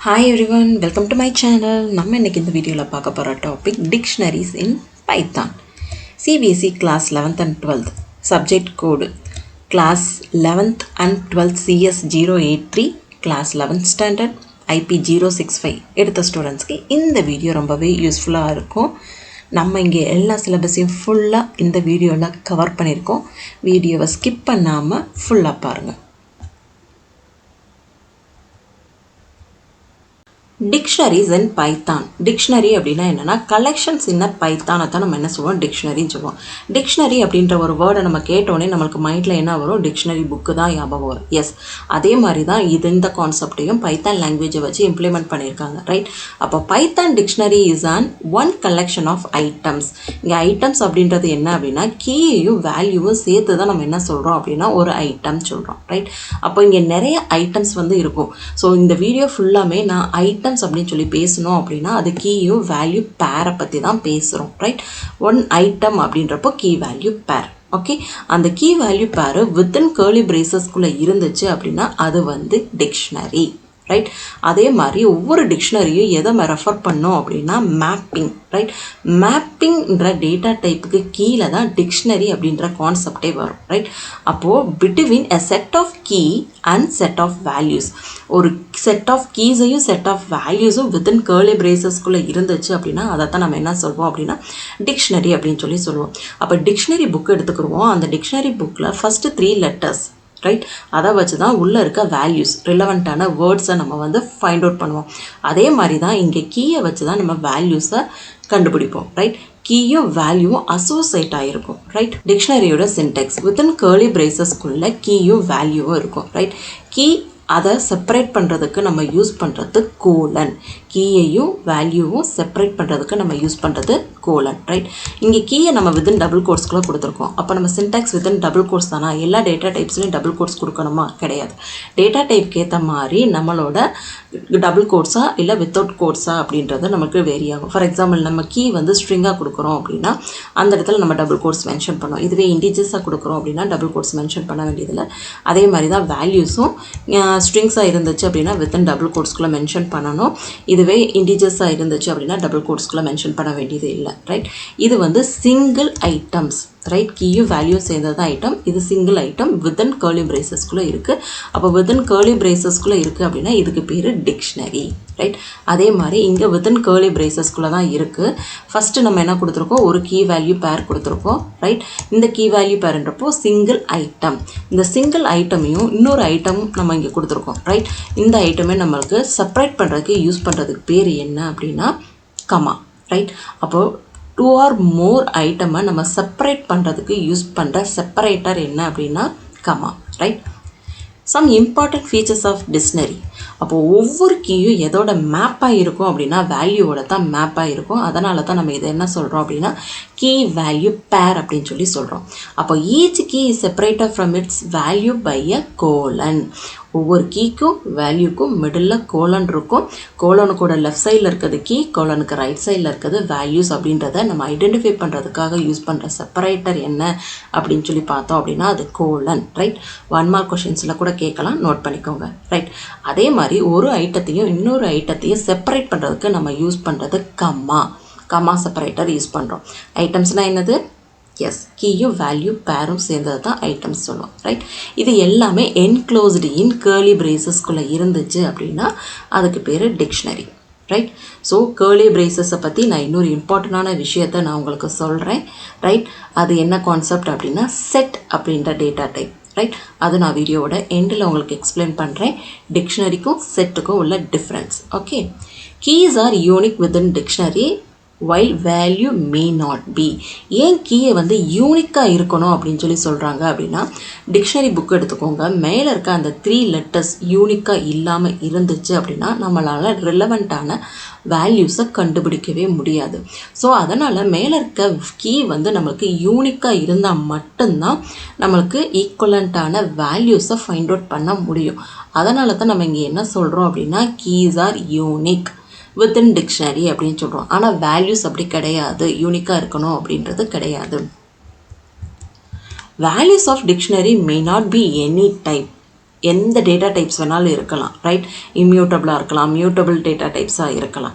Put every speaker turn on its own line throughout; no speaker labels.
Hi everyone, welcome to my channel. நம்ம இன்னைக்கு இந்த வீடியோல பார்க்க போற topic dictionaries in Python. CBSE class 11th and 12th subject code class 11th and 12th CS 083 class 11th standard IP 065 எடுத்த ஸ்டூடண்ட்ஸ்க்கு இந்த video ரொம்பவே யூஸ்ஃபுல்லாக இருக்கும். நம்ம இங்கே எல்லா சிலபஸையும் ஃபுல்லாக இந்த வீடியோவில் கவர் பண்ணியிருக்கோம். வீடியோவை ஸ்கிப் பண்ணாமல் ஃபுல்லாக பாருங்கள். Dictionaries in Python. Dictionary அப்படின்னா என்னன்னா கலெக்ஷன்ஸ் இன் பைத்தானை தான் நம்ம என்ன சொல்லுவோம், டிக்ஷனரின்னு சொல்லுவோம். டிக்ஷனரி அப்படின்ற ஒரு வேர்டை நம்ம கேட்டோடனே நம்மளுக்கு மைண்டில் என்ன வரும், டிக்ஷனரி புக்கு தான் ஞாபகம் வரும். எஸ், அதே மாதிரி தான் இந்த கான்செப்டையும் பைத்தான் லாங்குவேஜை வச்சு இம்ப்ளிமெண்ட் பண்ணியிருக்காங்க, ரைட்? அப்போ Python dictionary is an one collection of items. இங்கே ஐட்டம்ஸ் அப்படின்றது என்ன அப்படின்னா கீயையும் வேல்யூவும் சேர்த்து தான் நம்ம என்ன சொல்கிறோம் அப்படின்னா ஒரு ஐட்டம் சொல்கிறோம், ரைட்? அப்போ இங்கே நிறைய ஐட்டம்ஸ் இருக்கும். ஸோ இந்த வீடியோ ஃபுல்லாமே நான் ஐட்டம் அப்படின்னு சொல்லி பேசணும் அப்படின்னா அது கீயும் வேல்யூ பேரை பற்றி தான் பேசுகிறோம், ரைட்? ஒன் ஐட்டம் அப்படின்றப்போ கீ வேல்யூ பேர். ஓகே, அந்த key value pair within curly பிரேசஸ்குள்ளே இருந்துச்சு அப்படின்னா அது டிக்ஷனரி, ரைட்? அதே மாதிரி ஒவ்வொரு டிக்ஷனரியும் எதை ரெஃபர் பண்ணோம் அப்படின்னா மேப்பிங், ரைட்? மேப்பிங்ன்ற டேட்டா டைப்புக்கு கீழே தான் டிக்ஷனரி அப்படின்ற கான்செப்டே வரும், ரைட்? அப்போது between a set of key and set of values, ஒரு செட் ஆஃப் கீஸையும் செட் ஆஃப் வேல்யூஸும் வித்தின் கர்லி பிரேசஸ்குள்ளே இருந்துச்சு அப்படின்னா அதை தான் நம்ம என்ன சொல்வோம் அப்படின்னா டிக்ஷனரி அப்படின்னு சொல்லி சொல்லுவோம். அப்போ டிக்ஷனரி புக் எடுத்துக்கிடுவோம். அந்த டிக்ஷனரி புக்கில் ஃபஸ்ட்டு 3 லெட்டர்ஸ், ரைட்? அதை வச்சு தான் உள்ளே இருக்க வேல்யூஸ் ரிலவெண்ட்டான வேர்ட்ஸை நம்ம ஃபைண்ட் அவுட் பண்ணுவோம். அதே மாதிரி தான் இங்கே கீயை வச்சு தான் நம்ம வேல்யூஸை கண்டுபிடிப்போம், ரைட்? கீயும் வேல்யூவும் அசோசியேட் ஆகிருக்கும், ரைட்? டிக்ஷனரியோட சின்டெக்ஸ் வித்தின் கர்லி பிரேசஸ்குள்ளே கீயும் வேல்யூவும் இருக்கும், ரைட்? கீ அதை செப்பரேட் பண்ணுறதுக்கு நம்ம யூஸ் பண்ணுறது கோலன். கீயையும் வேல்யூவும் செப்பரேட் பண்ணுறதுக்கு நம்ம யூஸ் பண்ணுறது கோலன், ரைட்? இங்கே கீயை நம்ம வித்தின் டபுள் கோட்ஸ்குள்ளே கொடுத்துருக்கோம். அப்போ நம்ம சின்டாக்ஸ் வித்தின் டபுள் கோட்ஸ் தானா? எல்லா டேட்டா டைப்ஸ்லையும் டபுள் கோட்ஸ் கொடுக்கணுமா? கிடையாது. டேட்டா டைப்க்கு ஏற்ற மாதிரி நம்மளோட டபுள் கோட்ஸா இல்லை வித்தவுட் கோட்ஸா அப்படின்றது நமக்கு வேரி ஆகும். ஃபார் எக்ஸாம்பிள் நம்ம கீ ஸ்ட்ரிங்காக கொடுக்குறோம் அப்படின்னா அந்த இடத்துல நம்ம டபுள் கோட்ஸ் மென்ஷன் பண்ணோம். இதுவே இண்டிஜஸாக கொடுக்குறோம் அப்படின்னா டபுள் கோட்ஸ் மென்ஷன் பண்ண வேண்டியதில்லை. அதே மாதிரி தான் வேல்யூஸும் ஸ்ட்ரிங்ஸாக இருந்துச்சு அப்படின்னா வித்தின் டபுள் கோட்ஸ்குள்ளே மென்ஷன் பண்ணணும். இதுவே இண்டிஜஸாக இருந்துச்சு அப்படின்னா டபுள் கோட்ஸ்குள்ளே மென்ஷன் பண்ண வேண்டியது இல்லை, ரைட்? இது சிங்கிள் ஐட்டம்ஸ், ரைட்? கீயும் வேல்யூ சேர்ந்தது தான் ஐட்டம். இது சிங்கிள் ஐட்டம் வித்தின் கர்லி பிரேசஸ்குள்ளே இருக்குது. அப்போ வித்தின் கர்லி பிரேசஸ்குள்ளே இருக்குது அப்படின்னா இதுக்கு பேர் டிக்ஷனரி, ரைட்? அதே மாதிரி இங்கே வித்தின் கர்லி பிரேசஸ்குள்ளே தான் இருக்குது. ஃபஸ்ட்டு நம்ம என்ன கொடுத்துருக்கோம், ஒரு கீ வேல்யூ பேர் கொடுத்துருக்கோம், ரைட்? இந்த கீ வேல்யூ பேர்ன்றப்போ சிங்கிள் ஐட்டம். இந்த சிங்கிள் ஐட்டமையும் இன்னொரு ஐட்டமும் நம்ம இங்கே கொடுத்துருக்கோம், ரைட்? இந்த ஐட்டமே நம்மளுக்கு செப்பரேட் பண்ணுறதுக்கு யூஸ் பண்ணுறதுக்கு பேர் என்ன அப்படின்னா கமா, ரைட்? அப்போது 2 or more ஐட்டமை நம்ம செப்பரேட் பண்ணுறதுக்கு யூஸ் பண்ணுற செப்பரேட்டர் என்ன அப்படின்னா comma, right? Some important features of dictionary. அப்போது ஒவ்வொரு கீயும் எதோட மேப்பாக இருக்கும் அப்படின்னா வேல்யூவோட தான் மேப்பாக இருக்கும். அதனால தான் நம்ம இதை என்ன சொல்கிறோம் அப்படின்னா கீ வேல்யூ பேர் அப்படின்னு சொல்லி சொல்கிறோம். அப்போ each key is separated from its value by a colon. ஒவ்வொரு கீக்கும் வேல்யூக்கும் மிடில் கோலன் இருக்கும். கோலனுக்கூட லெஃப்ட் சைடில் இருக்கிறது கீ, கோலனுக்கு ரைட் சைடில் இருக்கிறது வேல்யூஸ். அப்படின்றத நம்ம ஐடென்டிஃபை பண்ணுறதுக்காக யூஸ் பண்ணுற செப்பரேட்டர் என்ன அப்படின்னு சொல்லி பார்த்தோம் அப்படின்னா அது கோலன், ரைட்? 1 மார்க் கொஷின்ஸில் கூட கேட்கலாம், நோட் பண்ணிக்கோங்க, ரைட்? அதே மாதிரி ஒரு ஐட்டத்தையும் இன்னொரு ஐட்டத்தையும் செப்பரேட் பண்ணுறதுக்கு நம்ம யூஸ் பண்ணுறது கம்மா செப்பரேட்டர் யூஸ் பண்ணுறோம். ஐட்டம்ஸ்னால் என்னது? எஸ், கீயும் வேல்யூ பேரும் சேர்ந்தது தான் ஐட்டம்ஸ் சொல்லுவோம், ரைட்? இது எல்லாமே என்க்ளோஸ்டு இன் கர்லி பிரேசஸ்குள்ளே இருந்துச்சு அப்படின்னா அதுக்கு பேர் டிக்ஷனரி, ரைட்? ஸோ கர்லி பிரேசஸை பற்றி நான் இன்னொரு இம்பார்ட்டண்டான விஷயத்தை நான் உங்களுக்கு சொல்கிறேன், ரைட்? அது என்ன கான்செப்ட் அப்படின்னா செட் அப்படின்ற டேட்டா டைப், ரைட்? அது நான் வீடியோவோட எண்டில் உங்களுக்கு எக்ஸ்பிளைன் பண்ணுறேன். டிக்ஷனரிக்கும் செட்டுக்கும் உள்ள difference, okay? Keys R unique within dictionary while value may not be. ஏன் கீயை யூனிக்காக இருக்கணும் அப்படின்னு சொல்லி சொல்கிறாங்க அப்படின்னா டிக்ஷனரி புக் எடுத்துக்கோங்க. மேலே இருக்க அந்த 3 லெட்டர்ஸ் யூனிக்காக இல்லாமல் இருந்துச்சு அப்படின்னா நம்மளால் ரிலவெண்ட்டான வேல்யூஸை கண்டுபிடிக்கவே முடியாது. ஸோ அதனால் மேலே இருக்க கீ நம்மளுக்கு யூனிக்காக இருந்தால் மட்டும்தான் நம்மளுக்கு ஈக்குவலண்ட்டான வேல்யூஸை ஃபைண்ட் அவுட் பண்ண முடியும். அதனால தான் நம்ம இங்கே என்ன சொல்கிறோம் அப்படின்னா keys R unique within dictionary அப்படின்னு சொல்கிறோம். ஆனால் வேல்யூஸ் அப்படி கிடையாது, யூனிக்காக இருக்கணும் அப்படின்றது கிடையாது. Values of dictionary may not be any type, எந்த டேட்டா டைப்ஸ் வேணாலும் இருக்கலாம், ரைட்? இம்யூட்டபிளாக இருக்கலாம், மியூட்டபிள் டேட்டா டைப்ஸாக இருக்கலாம்.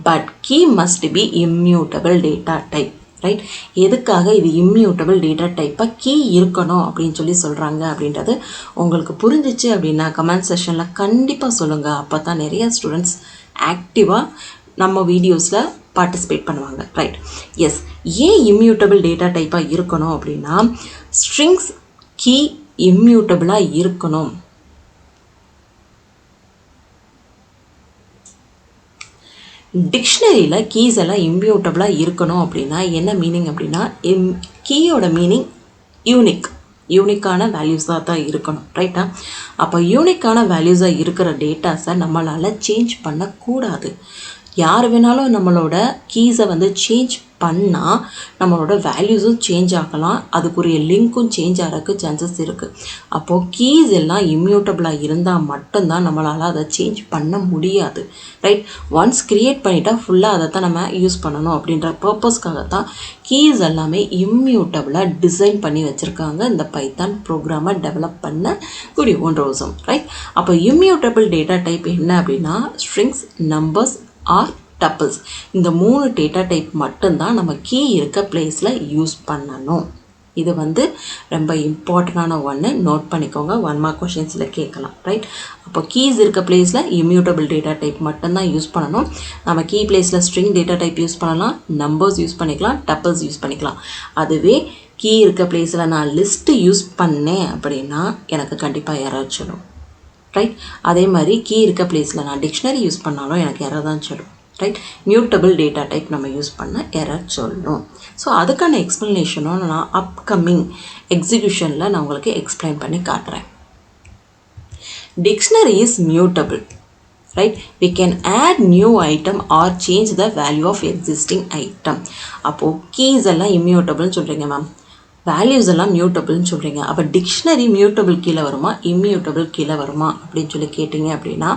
But key must be immutable data type, right? எதுக்காக இது இம்யூட்டபிள் டேட்டா டைப்பாக கீ இருக்கணும் அப்படின்னு சொல்லி சொல்கிறாங்க அப்படின்றது உங்களுக்கு புரிஞ்சிச்சு அப்படின்னா கமெண்ட் செஷனில் கண்டிப்பாக சொல்லுங்கள். அப்போ தான் நிறைய ஸ்டூடெண்ட்ஸ் ஆக்டிவாக நம்ம வீடியோஸில் பார்ட்டிசிபேட் பண்ணுவாங்க, ரைட்? எஸ், ஏன் இம்யூட்டபிள் டேட்டா டைப்பாக இருக்கணும் அப்படின்னா ஸ்ட்ரிங்ஸ் கீ இம்யூட்டபிளாக இருக்கணும். டிக்ஷனரியில் கீஸ் எல்லாம் இம்யூட்டபிளாக இருக்கணும் அப்படின்னா என்ன மீனிங் அப்படின்னா கீயோட மீனிங் யூனிக்கான வேல்யூஸாக தான் இருக்கணும், ரைட்டா? அப்போ யூனிக்கான வேல்யூஸாக இருக்கிற டேட்டாஸை நம்மளால் சேஞ்ச் பண்ணக்கூடாது. யார் வேணாலும் நம்மளோட கீஸை வந்து சேஞ்ச் பண்ணால் நம்மளோட வேல்யூஸும் சேஞ்ச் ஆகலாம், அதுக்குரிய லிங்க்கும் சேஞ்ச் ஆகிறதுக்கு சான்சஸ் இருக்குது. அப்போது கீஸ் எல்லாம் இம்யூட்டபிளாக இருந்தால் மட்டும்தான் நம்மளால் அதை சேஞ்ச் பண்ண முடியாது, ரைட்? ஒன்ஸ் க்ரியேட் பண்ணிட்டா ஃபுல்லாக அதை தான் நம்ம யூஸ் பண்ணணும் அப்படின்ற பர்பஸ்க்காக தான் கீஸ் எல்லாமே இம்யூட்டபிளாக டிசைன் பண்ணி வச்சுருக்காங்க இந்த பைத்தான் ப்ரோக்ராமை டெவலப் பண்ண கூடிய ஒன்றோசம், ரைட்? அப்போ இம்யூட்டபிள் டேட்டா டைப் என்ன அப்படின்னா ஸ்ட்ரிங்ஸ், நம்பர்ஸ் ஆர் டப்பிள்ஸ். இந்த 3 டேட்டா டைப் மட்டும்தான் நம்ம கீ இருக்க பிளேஸில் யூஸ் பண்ணணும். இது வந்து ரொம்ப இம்பார்ட்டண்டான ஒன்று, நோட் பண்ணிக்கோங்க. 1 மார்க் கொஷின்ஸில் கேட்கலாம், ரைட்? அப்போ கீஸ் இருக்க பிளேஸில் இம்யூட்டபிள் டேட்டா டைப் மட்டும்தான் யூஸ் பண்ணணும். நம்ம கீ பிளேஸில் ஸ்ட்ரிங் டேட்டா டைப் யூஸ் பண்ணலாம், நம்பர்ஸ் யூஸ் பண்ணிக்கலாம், டப்பிள்ஸ் யூஸ் பண்ணிக்கலாம். அதுவே கீ இருக்க பிளேஸில் நான் லிஸ்ட்டு யூஸ் பண்ணேன் அப்படின்னா எனக்கு கண்டிப்பாக எரர் சொல்லும், ரைட்? அதே மாதிரி கீ இருக்க பிளேஸில் நான் டிக்ஷனரி யூஸ் பண்ணாலும் எனக்கு எரர் தான் சொல்லும், ரைட்? மியூட்டபிள் டேட்டா டைப் நம்ம யூஸ் பண்ண எரர் சொல்லணும். ஸோ அதுக்கான எக்ஸ்ப்ளனேஷனும் நான் அப்கமிங் எக்ஸிக்யூஷனில் நான் உங்களுக்கு எக்ஸ்பிளைன் பண்ணி காட்டுறேன். Dictionary is mutable, right? We can add new item or change the value of existing item. அப்போ keys எல்லாம் immutable சொல்றீங்க மேம், values எல்லாம் mutable சொல்றீங்க. அப்போ டிக்ஷனரி மியூட்டபிள் கீழே வருமா இம்மியூட்டபிள் கீழே வருமா அப்படின்னு சொல்லி கேட்டிங்க அப்படின்னா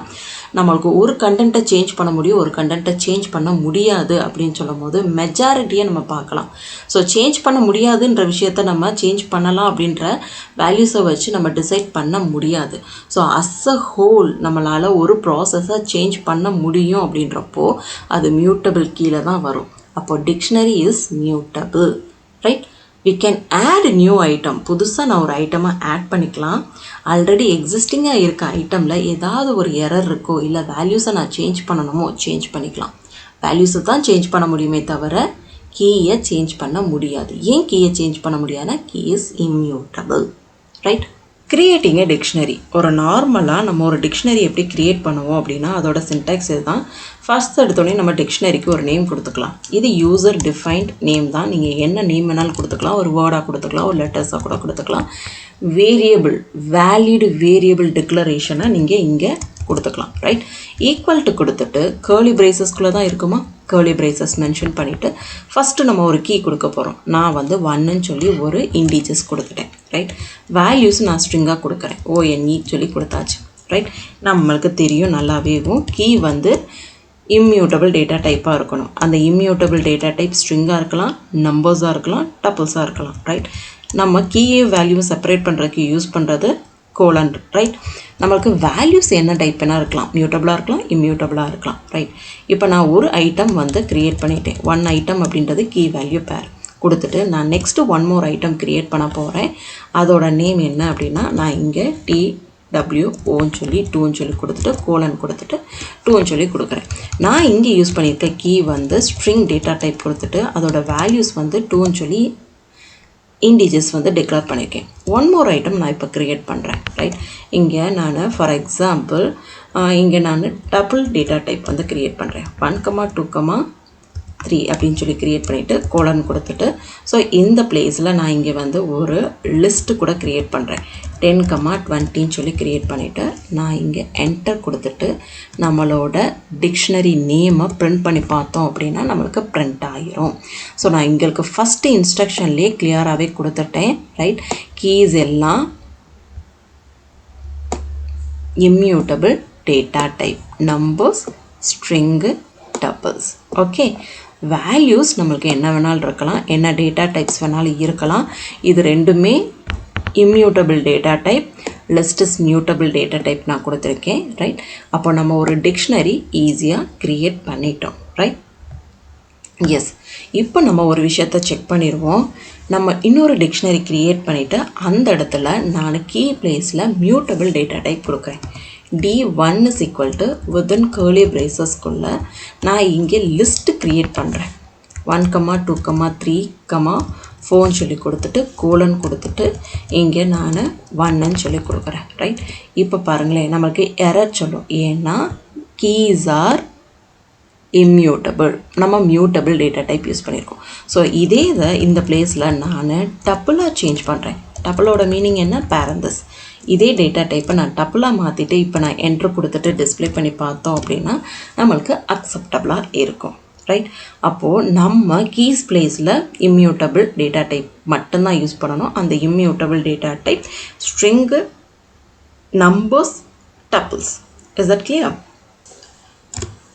நம்மளுக்கு ஒரு கண்டென்ட்டை சேஞ்ச் பண்ண முடியும், ஒரு கண்டென்ட்டை சேஞ்ச் பண்ண முடியாது அப்படின்னு சொல்லும் போது மெஜாரிட்டியை நம்ம பார்க்கலாம். ஸோ சேஞ்ச் பண்ண முடியாதுன்ற விஷயத்த நம்ம சேஞ்ச் பண்ணலாம் அப்படின்ற வேல்யூஸை வச்சு நம்ம டிசைட் பண்ண முடியாது. ஸோ அஸ் அ ஹோல் நம்மளால் ஒரு ப்ராசஸை சேஞ்ச் பண்ண முடியும் அப்படின்றப்போ அது மியூட்டபிள் கீழே தான் வரும். அப்போ dictionary is mutable, right? we can add new item. புதுசாக நான் ஒரு ஐட்டமை ஆட் பண்ணிக்கலாம். ஆல்ரெடி எக்ஸிஸ்டிங்காக இருக்க ஐட்டமில் ஏதாவது ஒரு எரர் இருக்கோ இல்லை வேல்யூஸை நான் சேஞ்ச் பண்ணணுமோ சேஞ்ச் பண்ணிக்கலாம். வேல்யூஸை தான் சேஞ்ச் பண்ண முடியுமே தவிர கீயை சேஞ்ச் பண்ண முடியாது. ஏன் கீயை சேஞ்ச் பண்ண முடியாதுன்னா key is immutable, right? Creating a dictionary. ஒரு நார்மலாக நம்ம ஒரு டிக்ஷனரி எப்படி க்ரியேட் பண்ணுவோம் அப்படின்னா அதோட சின்டாக்ஸ் இதுதான். ஃபர்ஸ்ட் எடுத்தோடனே நம்ம டிக்ஷனரிக்கு ஒரு நேம் கொடுத்துக்கலாம். இது யூசர் டிஃபைன்ட் நேம் தான். நீங்கள் என்ன நேம் வேணாலும் கொடுத்துக்கலாம், ஒரு வேர்டாக கொடுத்துக்கலாம், ஒரு லெட்டர்ஸாக கூட கொடுத்துக்கலாம். வேரியபிள், வேலிட் வேரியபிள் டிக்ளரேஷனை நீங்கள் இங்கே கொடுத்துக்கலாம், ரைட்? ஈக்குவல் டு கொடுத்துட்டு கேர்லி பிரேசஸ்குள்ளே தான் இருக்குமா, கேர்லி பிரேசஸ் மென்ஷன் பண்ணிவிட்டு ஃபஸ்ட்டு நம்ம ஒரு கீ கொடுக்க போகிறோம். நான் வந்து 1ன்னு சொல்லி ஒரு இண்டீஜர்ஸ் கொடுத்துட்டேன், ரைட்? வேல்யூஸ் நான் ஸ்ட்ரிங்காக கொடுக்குறேன், ONE சொல்லி கொடுத்தாச்சு, ரைட்? நம்மளுக்கு தெரியும் நல்லாவேவும் கீ வந்து இம்மியூட்டபிள் டேட்டா டைப்பாக இருக்கணும். அந்த இம்மியூட்டபிள் டேட்டா டைப் ஸ்ட்ரிங்காக இருக்கலாம், நம்பர்ஸாக இருக்கலாம், டப்பிள்ஸாக இருக்கலாம், ரைட்? நம்ம கீயே வேல்யூ செப்பரேட் பண்ணுறதுக்கு யூஸ் பண்ணுறது கோலன், ரைட்? நம்மளுக்கு வேல்யூஸ் என்ன டைப் வேணால் இருக்கலாம், மியூட்டபிளாக இருக்கலாம், இம்மியூட்டபிளாக இருக்கலாம், ரைட்? இப்போ நான் ஒரு ஐட்டம் வந்து க்ரியேட் பண்ணிட்டேன். 1 ஐட்டம் அப்படின்றது கீ வேல்யூ பேர் கொடுத்துட்டு நான் நெக்ஸ்ட்டு 1 மோர் ஐட்டம் க்ரியேட் பண்ண போகிறேன். அதோட நேம் என்ன அப்படின்னா நான் இங்கே TWOன்னு சொல்லி 2ன்னு சொல்லி கொடுத்துட்டு கோலன் கொடுத்துட்டு 2ன்னு சொல்லி கொடுக்குறேன். நான் இங்கே யூஸ் பண்ணியிருக்க கீ வந்து ஸ்ட்ரிங் டேட்டா டைப் கொடுத்துட்டு அதோட வேல்யூஸ் வந்து 2ன்னு சொல்லி இண்டீஜர்ஸ் வந்து டிக்ளேர் பண்ணியிருக்கேன். 1 மோர் ஐட்டம் நான் இப்போ க்ரியேட் பண்ணுறேன், ரைட்? இங்கே நான் ஃபார் எக்ஸாம்பிள் இங்கே நான் டபுள் டேட்டா டைப் வந்து க்ரியேட் பண்ணுறேன். 1,2,3 அப்படின்னு சொல்லி க்ரியேட் பண்ணிவிட்டு கோலன் கொடுத்துட்டு ஸோ இந்த பிளேஸில் நான் இங்கே வந்து ஒரு லிஸ்ட்டு கூட க்ரியேட் பண்ணுறேன். 10,20ன்னு சொல்லி க்ரியேட் பண்ணிவிட்டு நான் இங்கே என்டர் கொடுத்துட்டு நம்மளோட டிக்ஷனரி நேமை ப்ரிண்ட் பண்ணி பார்த்தோம் அப்படின்னா நம்மளுக்கு ப்ரிண்ட் ஆகிரும். ஸோ நான் எங்களுக்கு ஃபஸ்ட்டு இன்ஸ்ட்ரக்ஷன்லேயே கிளியராகவே கொடுத்துட்டேன், ரைட்? கீஸ் எல்லாம் immutable data type, numbers, string, tuples, okay? Values நம்மளுக்கு என்ன வேணாலும் இருக்கலாம், என்ன டேட்டா டைப்ஸ் வேணாலும் இருக்கலாம். இது ரெண்டுமே immutable data type. list is mutable data type நான் கொடுத்துருக்கேன். ரைட், அப்போ நம்ம ஒரு டிக்ஷனரி ஈஸியாக க்ரியேட் பண்ணிட்டோம். Right, yes. இப்போ நம்ம ஒரு விஷயத்தை செக் பண்ணிடுவோம். நம்ம இன்னொரு டிக்ஷனரி க்ரியேட் பண்ணிவிட்டு அந்த இடத்துல நான் கீ பிளேஸில் மியூட்டபிள் டேட்டா டைப் கொடுக்குறேன். D1 is equal to within curly bracesக்குள்ள நான் இங்கே லிஸ்ட் க்ரியேட் பண்ணுறேன். 1, 2, 3, 4 சொல்லி கொடுத்துட்டு கோலன் கொடுத்துட்டு இங்கே நான் 1ன்னு சொல்லி கொடுக்குறேன். ரைட், இப்போ பாருங்களேன், நம்மளுக்கு எரர் சொல்லும். ஏன்னா கீஸ் ஆர் இம்யூட்டபிள், நம்ம மியூட்டபிள் டேட்டா டைப் யூஸ் பண்ணியிருக்கோம். ஸோ இதே இதை இந்த பிளேஸில் நான் டப்புளாக சேஞ்ச் பண்ணுறேன். டப்புளோட மீனிங் என்ன? பேரந்தஸ். இதே டேட்டா டைப்பை நான் டப்புளாக மாற்றிட்டு இப்போ நான் என்ட்ரு கொடுத்துட்டு டிஸ்பிளே பண்ணி பார்த்தோம் அப்படின்னா நம்மளுக்கு அக்செப்டபுளாக இருக்கும். ரைட், அப்போது நம்ம கீஸ் பிளேஸில் இம்யூட்டபிள் டேட்டா டைப் மட்டும்தான் யூஸ் பண்ணணும். அந்த immutable data type string, numbers, tuples. Is that clear?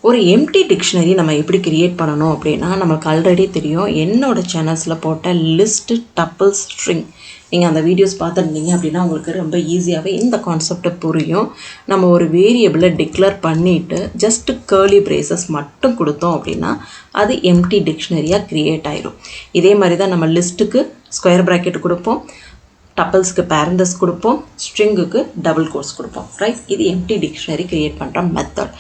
ஒரு எம்டி டிக்ஷனரி நம்ம எப்படி க்ரியேட் பண்ணணும் அப்படின்னா நம்மளுக்கு ஆல்ரெடி தெரியும். என்னோட சேனல்ஸில் போட்ட லிஸ்ட்டு, டப்பிள்ஸ், ஸ்ட்ரிங் நீங்கள் அந்த வீடியோஸ் பார்த்துருந்தீங்க அப்படின்னா உங்களுக்கு ரொம்ப ஈஸியாகவே இந்த கான்செப்டை புரியும். நம்ம ஒரு வேரியபிளை டிக்ளேர் பண்ணிவிட்டு ஜஸ்ட்டு கேர்லி பிரேசஸ் மட்டும் கொடுத்தோம் அப்படின்னா அது எம்டி டிக்ஷனரியாக க்ரியேட் ஆயிடும். இதே மாதிரி தான் நம்ம லிஸ்ட்டுக்கு ஸ்கொயர் ப்ராக்கெட் கொடுப்போம், டப்பிள்ஸ்க்கு பேரண்டஸ் கொடுப்போம், ஸ்ட்ரிங்குக்கு டபுள் கோர்ஸ் கொடுப்போம். ரைட், இது எம்டி டிக்ஷனரி க்ரியேட் பண்ணுற மெத்தட்.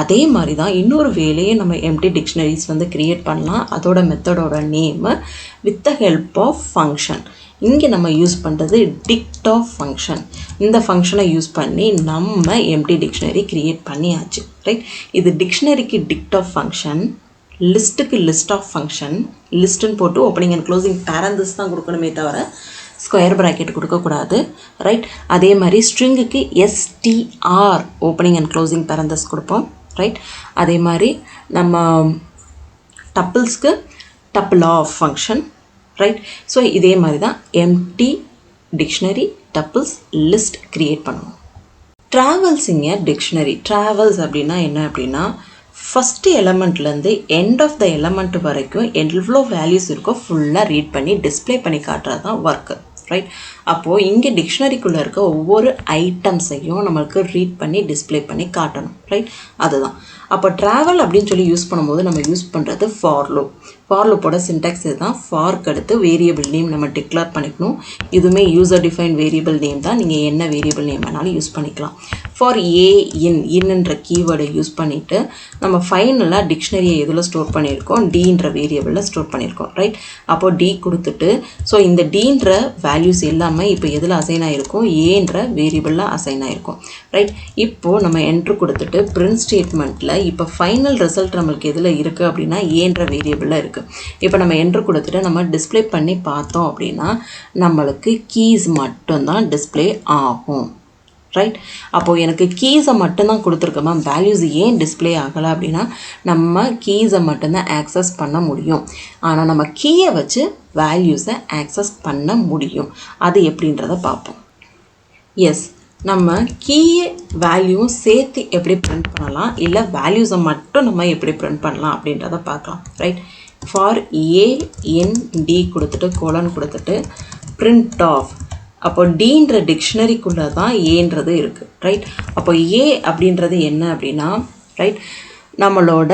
அதே மாதிரி தான் இன்னொரு வேலையை நம்ம எம்டி டிக்ஷனரிஸ் வந்து க்ரியேட் பண்ணலாம். அதோட மெத்தடோட name with the help of function. இங்கே நம்ம யூஸ் பண்ணுறது டிக்ட் ஆஃப் ஃபங்க்ஷன். இந்த ஃபங்க்ஷனை யூஸ் பண்ணி நம்ம எம்டி டிக்ஷனரி க்ரியேட் பண்ணியாச்சு. ரைட், இது டிக்ஷனரிக்கு டிக்ட் ஆஃப் ஃபங்க்ஷன், லிஸ்ட்டுக்கு லிஸ்ட் ஆஃப் ஃபங்க்ஷன். லிஸ்ட்டுன்னு போட்டு ஓப்பனிங் அண்ட் க்ளோசிங் பேரந்தஸ் தான் கொடுக்கணுமே தவிர ஸ்கொயர் ப்ராக்கெட் கொடுக்கக்கூடாது. ரைட், அதே மாதிரி ஸ்ட்ரிங்குக்கு STR opening and closing parenthesis கொடுப்போம். ரைட், அதே மாதிரி நம்ம டப்பிள்ஸ்க்கு tuple of function. Right, so இதே மாதிரி தான் empty dictionary, tuples, list create பண்ணுவோம். ட்ராவல்ஸிங்க டிக்ஷனரி. ட்ராவல்ஸ் அப்படின்னா என்ன அப்படின்னா ஃபஸ்ட்டு எலமெண்ட்லேருந்து எண்ட் ஆஃப் த எலமெண்ட் வரைக்கும் எவ்வளோ வேல்யூஸ் இருக்கோ ஃபுல்லாக ரீட் பண்ணி டிஸ்பிளே பண்ணி காட்டுறது தான் ஒர்க்கு. ரைட், அப்போது இங்கே டிக்ஷனரிக்குள்ளே இருக்க ஒவ்வொரு ஐட்டம்ஸையும் நம்மளுக்கு ரீட் பண்ணி டிஸ்பிளே பண்ணி காட்டணும். ரைட், அதுதான். அப்போ ட்ராவல் அப்படின்னு சொல்லி யூஸ் பண்ணும்போது நம்ம யூஸ் பண்ணுறது ஃபார் லூப். ஃபார் லூப்போட சின்டாக்ஸ் இதுதான். ஃபார்க்கு அடுத்து வேரியபிள் நேம் நம்ம டிக்ளேர் பண்ணிக்கணும். இதுவுமே யூசர் டிஃபைன் வேரியபிள் நேம் தான். நீங்கள் என்ன வேரியபிள் நேம் வேணாலும் யூஸ் பண்ணிக்கலாம். ஃபார் இன்னன்ற கீவேர்டை யூஸ் பண்ணிவிட்டு நம்ம ஃபைனலாக டிக்ஷனரியை எதில் ஸ்டோர் பண்ணியிருக்கோம்? டீன்ற வேரியபிளில் ஸ்டோர் பண்ணியிருக்கோம். ரைட், அப்போது டி கொடுத்துட்டு ஸோ இந்த டீன்ற வேல்யூஸ் எல்லாமே இப்போ எதில் அசைன் ஆகிருக்கும்? ஏன்ற வேரியபிளில் அசைன் ஆகிருக்கும். ரைட், இப்போது நம்ம என்ட்ரு கொடுத்துட்டு பிரிண்ட் ஸ்டேட்மெண்ட்டில் இப்போ ஃபைனல் ரிசல்ட் நம்மளுக்கு எதில் இருக்குது அப்படின்னா ஏன்ற வேரியபிளில் இருக்குது. இப்போ நம்ம என்ட்ரு கொடுத்துட்டு நம்ம டிஸ்பிளே பண்ணி பார்த்தோம் அப்படின்னா நம்மளுக்கு கீஸ் மட்டும்தான் டிஸ்பிளே ஆகும். ரைட், அப்போது எனக்கு கீஸை மட்டும்தான் கொடுத்துருக்கோம் மேம், வேல்யூஸ் ஏன் டிஸ்பிளே ஆகலை அப்படின்னா நம்ம கீஸை மட்டும்தான் ஆக்சஸ் பண்ண முடியும். ஆனால் நம்ம கீயை வச்சு வேல்யூஸை ஆக்சஸ் பண்ண முடியும். அது எப்படின்றத பார்ப்போம். எஸ், நம்ம கீயை வேல்யூவும் சேர்த்து எப்படி பிரிண்ட் பண்ணலாம், இல்லை வேல்யூஸை மட்டும் நம்ம எப்படி பிரிண்ட் பண்ணலாம் அப்படின்றத பார்க்கலாம். ரைட், ஃபார் A_N_D கொடுத்துட்டு கோலன் கொடுத்துட்டு பிரிண்ட் ஆஃப். அப்போ டீன்ற டிக்ஷனரிக்குள்ளே தான் ஏன்றது இருக்குது. ரைட், அப்போ ஏ அப்படின்றது என்ன அப்படின்னா ரைட் நம்மளோட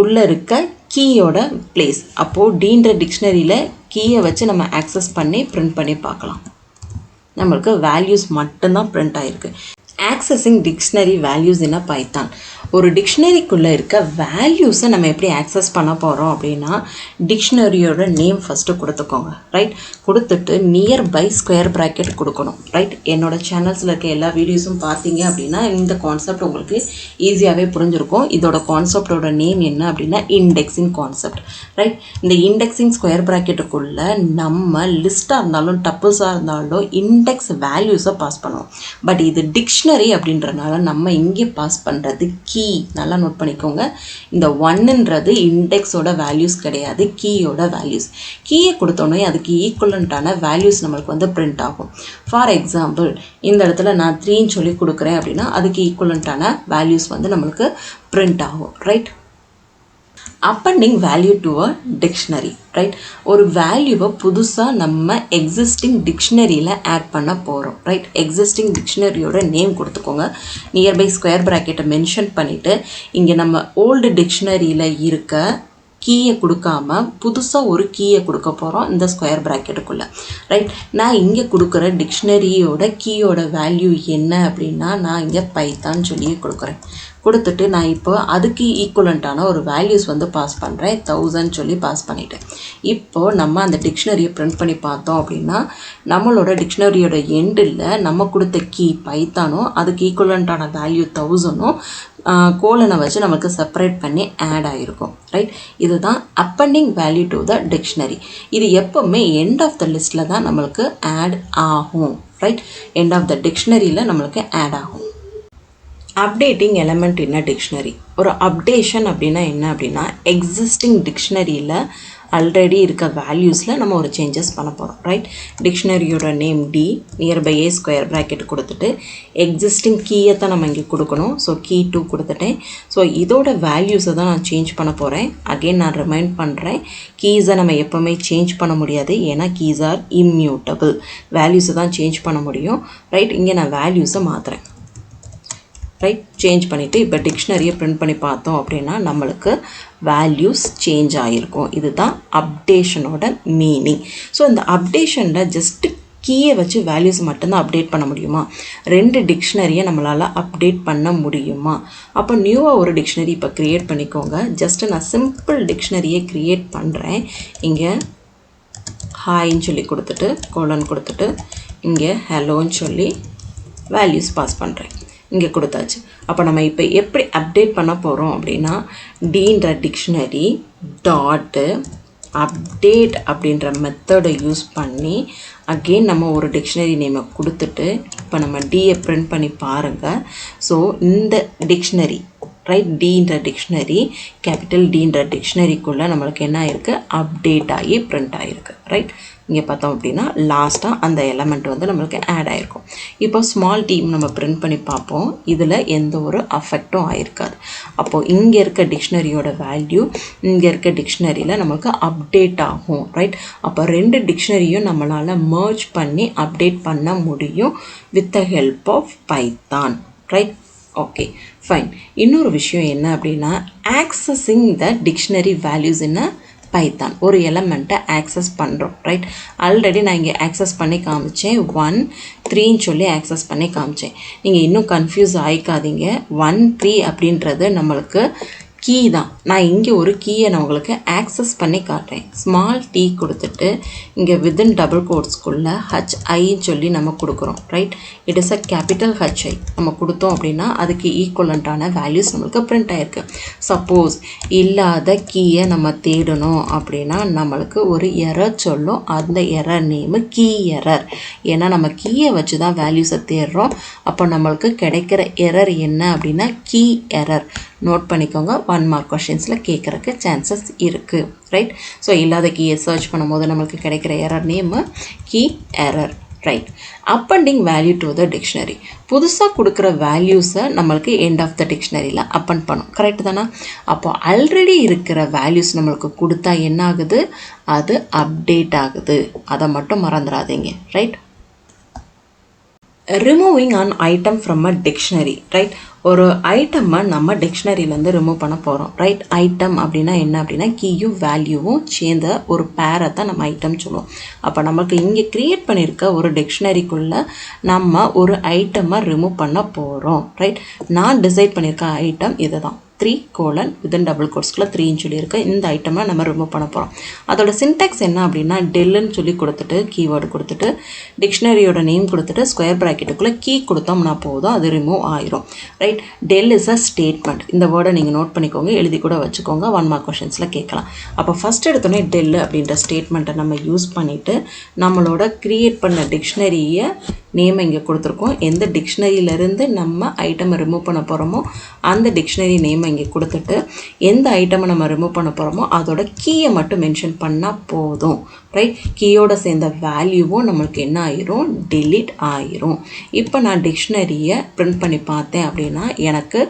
உள்ளே இருக்க கீயோட பிளேஸ். அப்போது டீன்ற டிக்ஷனரியில் கீயை வச்சு நம்ம ஆக்சஸ் பண்ணி பிரிண்ட் பண்ணி பார்க்கலாம். நம்மளுக்கு வேல்யூஸ் மட்டும்தான் பிரிண்ட் ஆகிருக்கு. Accessing dictionary values in Python. ஒரு டிக்ஷனரிக்குள்ளே இருக்க வேல்யூஸை நம்ம எப்படி ஆக்சஸ் பண்ண போகிறோம் அப்படின்னா டிக்ஷனரியோட நேம் ஃபஸ்ட்டு கொடுத்துக்கோங்க. ரைட், கொடுத்துட்டு நியர்பை ஸ்கொயர் ப்ராக்கெட் கொடுக்கணும். ரைட், என்னோடய சேனல்ஸில் இருக்க எல்லா வீடியோஸும் பார்த்தீங்க அப்படின்னா இந்த கான்செப்ட் உங்களுக்கு ஈஸியாகவே புரிஞ்சிருக்கும். இதோட கான்செப்டோட நேம் என்ன அப்படின்னா இண்டெக்ஸிங் கான்செப்ட். ரைட், இந்த இண்டெக்ஸிங் ஸ்கொயர் ப்ராக்கெட்டுக்குள்ளே நம்ம லிஸ்ட்டாக இருந்தாலும் டப்பிள்ஸாக இருந்தாலும் இண்டெக்ஸ் வேல்யூஸை பாஸ் பண்ணுவோம். பட் இது டிக்ஷனரி அப்படின்றனால நம்ம இங்கே பாஸ் பண்ணுறது கீ. நல்லா நோட் பண்ணிக்கோங்க, இந்த 1ன்றது இண்டெக்ஸோட வேல்யூஸ் கிடையாது, கீயோட வேல்யூஸ். கீயை கொடுத்தோன்னே அதுக்கு ஈக்குவலண்ட்டான வேல்யூஸ் நம்மளுக்கு வந்து பிரிண்ட் ஆகும். ஃபார் எக்ஸாம்பிள் இந்த இடத்துல நான் 3ன்னு சொல்லி கொடுக்குறேன் அப்படின்னா அதுக்கு ஈக்குவலண்ட்டான வேல்யூஸ் வந்து நம்மளுக்கு பிரிண்ட் ஆகும். Right, appending value to a dictionary, right? ஒரு வேல்யூவை புதுசாக நம்ம எக்ஸிஸ்டிங் டிக்ஷனரியில் ஆட் பண்ண போகிறோம், ரைட்? எக்ஸிஸ்டிங் டிக்ஷனரியோட நேம் கொடுத்துக்கோங்க. நியர்பை ஸ்கொயர் ப்ராக்கெட்டை மென்ஷன் பண்ணிவிட்டு இங்கே நம்ம ஓல்டு டிக்ஷனரியில் இருக்க கீயை கொடுக்காம புதுசாக ஒரு கீயை கொடுக்க போகிறோம் இந்த ஸ்கொயர் ப்ராக்கெட்டுக்குள்ளே, ரைட்? நான் இங்கே கொடுக்குற டிக்ஷனரியோட கீயோட வேல்யூ என்ன அப்படின்னா நான் இங்கே பைத்தான் சொல்லி கொடுக்குறேன். கொடுத்துட்டு நான் இப்போ அதுக்கு ஈக்குவலண்ட்டான ஒரு வேல்யூஸ் வந்து பாஸ் பண்ணுறேன். 1000 சொல்லி பாஸ் பண்ணிவிட்டேன். இப்போது நம்ம அந்த டிக்ஷனரியை பிரிண்ட் பண்ணி பார்த்தோம் அப்படின்னா நம்மளோட டிக்ஷனரியோட எண்டில் நம்ம கொடுத்த கீ பைத்தானும் அதுக்கு ஈக்குவலண்ட்டான வேல்யூ 1000ம் கோலனை வச்சு நமக்கு செப்பரேட் பண்ணி ஆட் ஆகிருக்கும், ரைட்? இதுதான் அப்பெண்டிங் வேல்யூ டு த டிக்ஷனரி. இது எப்போவுமே எண்ட் ஆஃப் த லிஸ்ட்டில் தான் நம்மளுக்கு ஆட் ஆகும், ரைட்? எண்ட் ஆஃப் த டிக்ஷனரியில் நம்மளுக்கு ஆட் ஆகும். Updating element in a dictionary. ஒரு அப்டேஷன் அப்படின்னா என்ன அப்படின்னா எக்ஸிஸ்டிங் டிக்ஷனரியில் ஆல்ரெடி இருக்க வேல்யூஸில் நம்ம ஒரு சேஞ்சஸ் பண்ண போகிறோம், ரைட்? டிக்ஷனரியோட நேம் டி, நியர்பை ஏ ஸ்கொயர் ப்ராக்கெட் கொடுத்துட்டு எக்ஸிஸ்டிங் கீயை தான் நம்ம இங்கே கொடுக்கணும். ஸோ கீ 2 கொடுத்துட்டேன். ஸோ இதோட வேல்யூஸை தான் நான் சேஞ்ச் பண்ண போகிறேன். அகெயின் நான் ரிமைண்ட் பண்ணுறேன், கீஸை நம்ம எப்போவுமே சேஞ்ச் பண்ண முடியாது, ஏன்னா கீஸ் ஆர் இம்மியூட்டபிள். வேல்யூஸை தான் சேஞ்ச் பண்ண முடியும், ரைட்? இங்கே நான் வேல்யூஸை மாற்றுறேன், ரைட்? சேஞ்ச் பண்ணிவிட்டு இப்போ டிக்ஷனரியை பிரிண்ட் பண்ணி பார்த்தோம் அப்படின்னா நம்மளுக்கு வேல்யூஸ் சேஞ்ச் ஆகிருக்கும். இதுதான் அப்டேஷனோட மீனிங். ஸோ இந்த அப்டேஷனில் ஜஸ்ட்டு கீயை வச்சு வேல்யூஸ் மட்டும்தான் அப்டேட் பண்ண முடியுமா? 2 டிக்ஷனரியை நம்மளால் அப்டேட் பண்ண முடியுமா? அப்போ நியூவாக ஒரு டிக்ஷனரி இப்போ க்ரியேட் பண்ணிக்கோங்க. ஜஸ்ட்டு நான் சிம்பிள் டிக்ஷனரியை க்ரியேட் பண்ணுறேன். இங்கே ஹாய்ன்னு சொல்லி கொடுத்துட்டு கோலன் கொடுத்துட்டு இங்கே ஹலோன்னு சொல்லி வேல்யூஸ் பாஸ் பண்ணுறேன். இங்கே கொடுத்தாச்சு. அப்போ நம்ம இப்போ எப்படி அப்டேட் பண்ண போகிறோம் அப்படின்னா டீன்ற டிக்ஷனரி டாட்டு அப்டேட் அப்படின்ற மெத்தடை யூஸ் பண்ணி அகெயின் நம்ம ஒரு டிக்ஷனரி நேமை கொடுத்துட்டு இப்போ நம்ம டியை பிரிண்ட் பண்ணி பாருங்கள். ஸோ இந்த டிக்ஷனரி, ரைட், டீன்ற டிக்ஷனரி, கேபிட்டல் டீன்ற டிக்ஷனரிக்குள்ளே நம்மளுக்கு என்ன ஆகிருக்கு? அப்டேட் ஆகி பிரிண்ட் ஆகிருக்கு, ரைட்? இங்கே பார்த்தோம் அப்படின்னா லாஸ்ட்டாக அந்த எலமெண்ட் வந்து நம்மளுக்கு ஆட் ஆகிருக்கும். இப்போ ஸ்மால் டீம் நம்ம பிரிண்ட் பண்ணி பார்ப்போம். இதில் எந்த ஒரு அஃபெக்டும் ஆகிருக்காது. அப்போது இங்கே இருக்க டிக்ஷனரியோட வேல்யூ இங்கே இருக்க டிக்ஷனரியில் நம்மளுக்கு அப்டேட் ஆகும், ரைட்? அப்போ 2 டிக்ஷனரியும் நம்மளால் மர்ஜ் பண்ணி அப்டேட் பண்ண முடியும் with the help of Python, right? Okay, fine. இன்னொரு விஷயம் என்ன அப்படின்னா accessing the dictionary values in Python. ஒரு எலமெண்ட்டை ஆக்சஸ் பண்ணுறோம், ரைட்? ஆல்ரெடி நான் இங்கே ஆக்சஸ் பண்ணி காமிச்சேன். 1 3ன்னு சொல்லி ஆக்சஸ் பண்ணி காமிச்சேன். நீங்கள் இன்னும் கன்ஃபியூஸ் ஆகிக்காதீங்க. 1 3 அப்படின்றது நம்மளுக்கு கீ தான். நான் இங்கே ஒரு கீயை நான் உங்களுக்கு ஆக்சஸ் பண்ணி காட்டுறேன். ஸ்மால் டி கொடுத்துட்டு இங்கே வித்தின் டபுள் கோட்ஸ்குள்ளே ஹச்ஐன்னு சொல்லி நம்ம கொடுக்குறோம், right? It is a capital HI. நம்ம கொடுத்தோம் அப்படின்னா அதுக்கு ஈக்குவலண்ட்டான வேல்யூஸ் நம்மளுக்கு பிரிண்ட் ஆகிருக்கு. சப்போஸ் இல்லாத கீயை நம்ம தேடணும் அப்படின்னா நம்மளுக்கு ஒரு எரர் சொல்லும். அந்த எரர் நேமு கீ எரர். ஏன்னா நம்ம கீயை வச்சு தான் வேல்யூஸை தேடுறோம். அப்போ நம்மளுக்கு கிடைக்கிற எரர் என்ன அப்படின்னா கீ எரர். நோட் பண்ணிக்கோங்க, 1 மார்க் கொஷின்ஸில் கேட்குறக்கு சான்சஸ் இருக்குது, ரைட்? ஸோ இல்லாத கீயை சர்ச் பண்ணும்போது நம்மளுக்கு கிடைக்கிற error name key error, right? Appending value to the dictionary. புதுசாக கொடுக்குற வேல்யூஸை நம்மளுக்கு எண்ட் ஆஃப் த டிக்ஷனரியில் அப்பெண்ட் பண்ணும், கரெக்ட் தானே? அப்போ ஆல்ரெடி இருக்கிற வேல்யூஸ் நம்மளுக்கு கொடுத்தா என்ன ஆகுது? அது அப்டேட் ஆகுது. அதை மட்டும் மறந்துடாதீங்க, right? Removing an item from a dictionary, right? ஒரு ஐட்டம்மை நம்ம டிக்ஷனரியிலேருந்து ரிமூவ் பண்ண போகிறோம், ரைட்? ஐட்டம் அப்படின்னா என்ன அப்படின்னா கீயும் வேல்யூவும் சேர்ந்த ஒரு பேரை தான் நம்ம ஐட்டம் சொல்லுவோம். அப்போ நமக்கு இங்கே க்ரியேட் பண்ணியிருக்க ஒரு டிக்ஷனரிக்குள்ளே நம்ம ஒரு ஐட்டம்மை ரிமூவ் பண்ண போகிறோம், ரைட்? நான் டிசைட் பண்ணியிருக்க ஐட்டம் இது தான். 3 கோலன் வித்தின் டபுள் கோட்ஸ்குள்ளே 3ன்னு சொல்லியிருக்கு. இந்த ஐட்டமை நம்ம ரிமூவ் பண்ண போகிறோம். அதோட சின்டெக்ஸ் என்ன அப்படின்னா டெல்லுன்னு சொல்லி கொடுத்துட்டு கீவேர்டு கொடுத்துட்டு டிக்ஷனரியோட நேம் கொடுத்துட்டு ஸ்கொயர் ப்ராக்கெட்டுக்குள்ளே கீ கொடுத்தோம்னா போதும், அது ரிமூவ் ஆயிரும், right? Del is a statement. இந்த வேர்டை நீங்கள் நோட் பண்ணிக்கோங்க, எழுதி கூட வச்சுக்கோங்க, 1 மார்க் கொஷின்ஸில் கேட்கலாம். அப்போ ஃபஸ்ட் எடுத்தோடனே டெல் அப்படின்ற ஸ்டேட்மெண்ட்டை நம்ம யூஸ் பண்ணிவிட்டு நம்மளோட க்ரியேட் பண்ண டிக்ஷனரியை நேம் இங்கே கொடுத்துருக்கோம். எந்த டிக்ஷனரியிலேருந்து நம்ம ஐட்டமை ரிமூவ் பண்ண போகிறோமோ அந்த டிக்ஷனரி நேமை இங்கே கொடுத்துட்டு எந்த ஐட்டமை நம்ம ரிமூவ் பண்ண போகிறோமோ அதோட கீயை மட்டும் மென்ஷன் பண்ணால் போதும், ரைட்? கீயோட சேர்ந்த வேல்யூவும் நம்மளுக்கு என்ன ஆயிரும்? டெலீட் ஆயிரும். இப்போ நான் டிக்ஷனரியை பிரிண்ட் பண்ணி பார்த்தேன் அப்படின்னா எனக்கு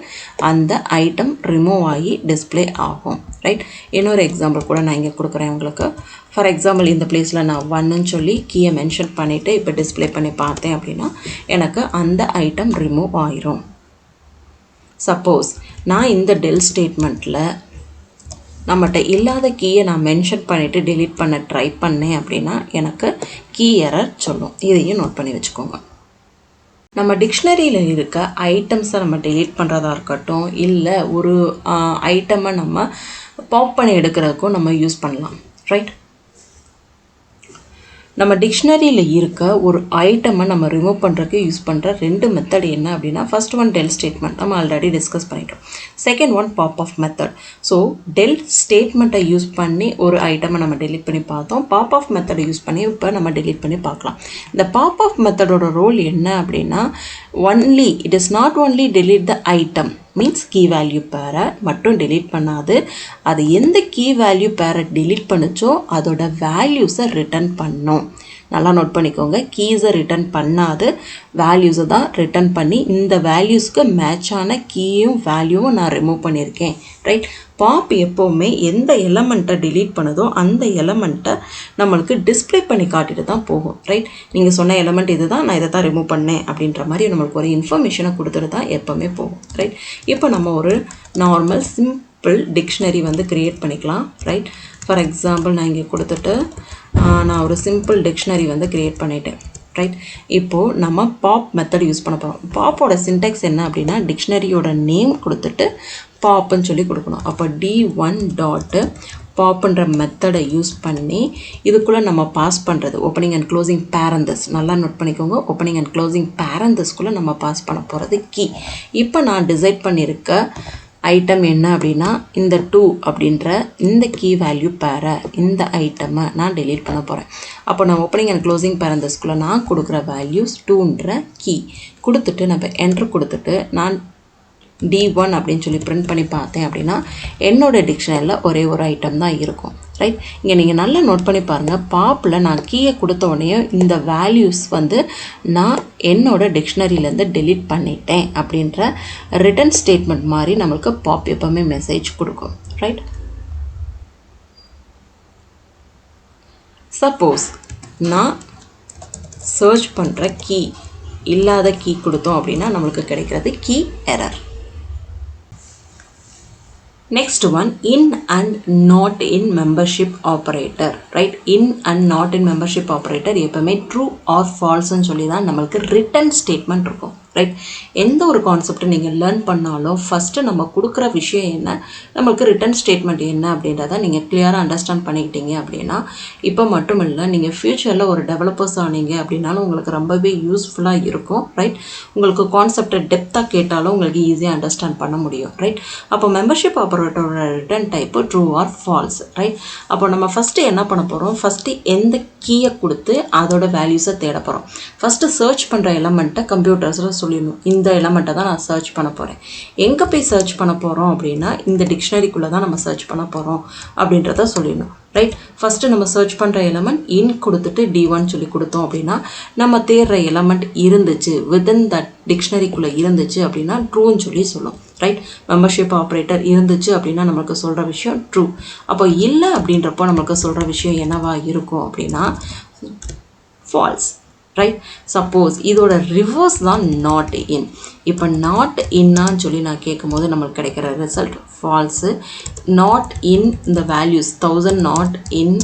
அந்த ஐட்டம் ரிமூவ் ஆகி டிஸ்பிளே ஆகும். ரைட். இன்னொரு எக்ஸாம்பிள் கூட நான் இங்கே கொடுக்குறேன் உங்களுக்கு. ஃபார் எக்ஸாம்பிள் இந்த பிளேஸில் நான் 1ன்னு சொல்லி கீயை மென்ஷன் பண்ணிவிட்டு இப்போ டிஸ்பிளே பண்ணி பார்த்தேன் அப்படின்னா எனக்கு அந்த ஐட்டம் ரிமூவ் ஆயிரும். சப்போஸ் நான் இந்த டெல் ஸ்டேட்மெண்ட்டில் நம்மகிட்ட இல்லாத கீயை நான் மென்ஷன் பண்ணிவிட்டு டெலீட் பண்ண ட்ரை பண்ணேன் அப்படின்னா எனக்கு கீ எரர் சொல்லும். இதையும் நோட் பண்ணி வச்சுக்கோங்க. நம்ம டிக்ஷனரியில் இருக்க ஐட்டம்ஸை நம்ம டெலீட் பண்ணுறதா இருக்கட்டும், இல்லை ஒரு ஐட்டமை நம்ம பாப் பண்ணி எடுக்கிறதுக்கும் நம்ம யூஸ் பண்ணலாம். ரைட். நம்ம டிக்ஷனரியில் இருக்க ஒரு ஐட்டமை நம்ம ரிமூவ் பண்ணுறதுக்கு யூஸ் பண்ணுற 2 மெத்தட் என்ன அப்படின்னா, ஃபர்ஸ்ட் ஒன் டெல் ஸ்டேட்மெண்ட், நம்ம ஆல்ரெடி டிஸ்கஸ் பண்ணிட்டோம். Second one pop of method. So del ஸ்டேட்மெண்ட்டை யூஸ் பண்ணி ஒரு ஐட்டமை நம்ம டெலீட் பண்ணி பார்த்தோம். பாப் ஆஃப் மெத்தடை யூஸ் பண்ணி இப்போ நம்ம டெலீட் பண்ணி பார்க்கலாம். இந்த பாப் ஆஃப் மெத்தடோட ரோல் என்ன அப்படின்னா, only it is not only delete the item, means key value பேரை மட்டும் டெலீட் பண்ணாது, அது எந்த கீ வேல்யூ பேரை டெலீட் பண்ணுச்சோ அதோட வேல்யூஸை ரிட்டர்ன் பண்ணும். நல்லா நோட் பண்ணிக்கோங்க. கீஸை ரிட்டர்ன் பண்ணாது, வேல்யூஸை தான் ரிட்டர்ன் பண்ணி இந்த வேல்யூஸ்க்கு மேட்சான கீயும் வேல்யூவும் நான் ரிமூவ் பண்ணியிருக்கேன். ரைட். பாப் எப்போவுமே எந்த எலமெண்ட்டை டிலீட் பண்ணுதோ அந்த எலமெண்ட்டை நம்மளுக்கு டிஸ்பிளே பண்ணி காட்டிட்டு தான் போகும். ரைட். நீங்கள் சொன்ன எலமெண்ட் இது தான், நான் இதை தான் ரிமூவ் பண்ணேன் அப்படின்ற மாதிரி நம்மளுக்கு ஒரு இன்ஃபர்மேஷனை கொடுத்துட்டு தான் எப்போவுமே போகும். ரைட். இப்போ நம்ம ஒரு நார்மல் சிம்பிள் டிக்ஷனரி வந்து க்ரியேட் பண்ணிக்கலாம். ரைட். ஃபார் எக்ஸாம்பிள் நான் இங்கே கொடுத்துட்டு நான் ஒரு சிம்பிள் டிக்ஷனரி வந்து க்ரியேட் பண்ணிட்டேன். ரைட். இப்போது நம்ம பாப் மெத்தட் யூஸ் பண்ண போகிறோம். பாப்போட சின்டெக்ஸ் என்ன அப்படின்னா, டிக்ஷனரியோட நேம் கொடுத்துட்டு பாப்புன்னு சொல்லி கொடுக்கணும். அப்போ D1 டாட்டு பாப்புன்ற மெத்தடை யூஸ் பண்ணி இதுக்குள்ளே நம்ம பாஸ் பண்ணுறது ஓப்பனிங் அண்ட் க்ளோசிங் பேரந்தஸ். நல்லா நோட் பண்ணிக்கோங்க. ஓப்பனிங் அண்ட் க்ளோசிங் பேரந்தஸ்குள்ளே நம்ம பாஸ் பண்ண போகிறது கீ. இப்போ நான் டிசைட் பண்ணியிருக்க ஐட்டம் என்ன அப்படின்னா, இந்த 2 அப்படின்ற இந்த கீ வேல்யூ பேரை, இந்த ஐட்டமை நான் டெலீட் பண்ண போகிறேன். அப்போ நான் ஓப்பனிங் அண்ட் க்ளோசிங் பேரந்தஸ்குள்ளே நான் கொடுக்குற வேல்யூஸ் 2ன்ற கீ கொடுத்துட்டு நம்ம என்ட்ரு கொடுத்துட்டு நான் D1 அப்படின்னு சொல்லி பிரிண்ட் பண்ணி பார்த்தேன் அப்படின்னா என்னோட டிக்ஷனரியில் ஒரே ஒரு ஐட்டம் தான் இருக்கும். ரைட். இங்கே நீங்கள் நல்லா நோட் பண்ணி பாருங்கள். பாப்பில் நான் கீயை கொடுத்த உடனே இந்த வேல்யூஸ் வந்து நான் என்னோட டிக்ஷனரியிலேருந்து டெலீட் பண்ணிட்டேன் அப்படின்ற ரிட்டன் ஸ்டேட்மெண்ட் மாதிரி நம்மளுக்கு பாப் எப்போவுமே மெசேஜ் கொடுக்கும். ரைட். சப்போஸ் நான் சர்ச் பண்ணுற கீ இல்லாத கீ கொடுத்தோம் அப்படின்னா நம்மளுக்கு கிடைக்கிறது key error. Next one, in and not in membership operator. Right. In and not in membership operator எப்பவுமே true or false ன்னு சொல்லி தான் நம்மளுக்கு written statement இருக்கும். ரைட். எந்த ஒரு கான்செப்டை நீங்கள் லேர்ன் பண்ணாலும் ஃபஸ்ட்டு நம்ம கொடுக்குற விஷயம் என்ன, நம்மளுக்கு ரிட்டன் ஸ்டேட்மெண்ட் என்ன அப்படின்றத நீங்கள் கிளியராக அண்டர்ஸ்டாண்ட் பண்ணிக்கிட்டீங்க அப்படின்னா இப்போ மட்டும் இல்லை, நீங்கள் ஃப்யூச்சரில் ஒரு டெவலப்பர்ஸ் ஆனீங்க அப்படின்னாலும் உங்களுக்கு ரொம்பவே யூஸ்ஃபுல்லாக இருக்கும். ரைட். உங்களுக்கு கான்செப்டை டெப்த்தாக கேட்டாலும் உங்களுக்கு ஈஸியாக அண்டர்ஸ்டாண்ட் பண்ண முடியும். ரைட். அப்போ மெம்பர்ஷிப் ஆப்பரேட்டரோட return type true or false. Right. அப்போ நம்ம ஃபஸ்ட்டு என்ன பண்ண போகிறோம், ஃபஸ்ட்டு எந்த கீயை கொடுத்து அதோட வேல்யூஸை தேட போகிறோம். ஃபஸ்ட்டு சர்ச் பண்ணுற எலமெண்ட்டை கம்ப்யூட்டர்ஸில் சொல்லிடணும். இந்த எலமெண்ட்டை தான் நான் சர்ச் பண்ண போகிறேன். எங்கே போய் சர்ச் பண்ண போகிறோம் அப்படின்னா இந்த டிக்ஷனரிக்குள்ளே தான் நம்ம சர்ச் பண்ண போகிறோம் அப்படின்றத சொல்லிடணும். ரைட். ஃபஸ்ட்டு நம்ம சர்ச் பண்ணுற எலமெண்ட் இன் கொடுத்துட்டு D1 சொல்லி கொடுத்தோம் அப்படின்னா நம்ம தேடுற எலமெண்ட் இருந்துச்சு, வித்தின் தட் டிக்ஷனரிக்குள்ளே இருந்துச்சு அப்படின்னா ட்ரூன்னு சொல்லி சொல்லும். ரைட். மெம்பர்ஷிப் ஆப்ரேட்டர் இருந்துச்சு அப்படின்னா நம்மளுக்கு சொல்கிற விஷயம் ட்ரூ. அப்போ இல்லை அப்படின்றப்போ நம்மளுக்கு சொல்கிற விஷயம் என்னவா இருக்கும் அப்படின்னா ஃபால்ஸ். ரைட். சப்போஸ் இதோட ரிவர்ஸ் தான் நாட் இன். இப்போ நாட் இன்னான்னு சொல்லி நான் கேட்கும் போது நம்மளுக்கு கிடைக்கிற ரிசல்ட் ஃபால்ஸு. நாட் இன் இந்த வேல்யூஸ் 1000 நாட் இன்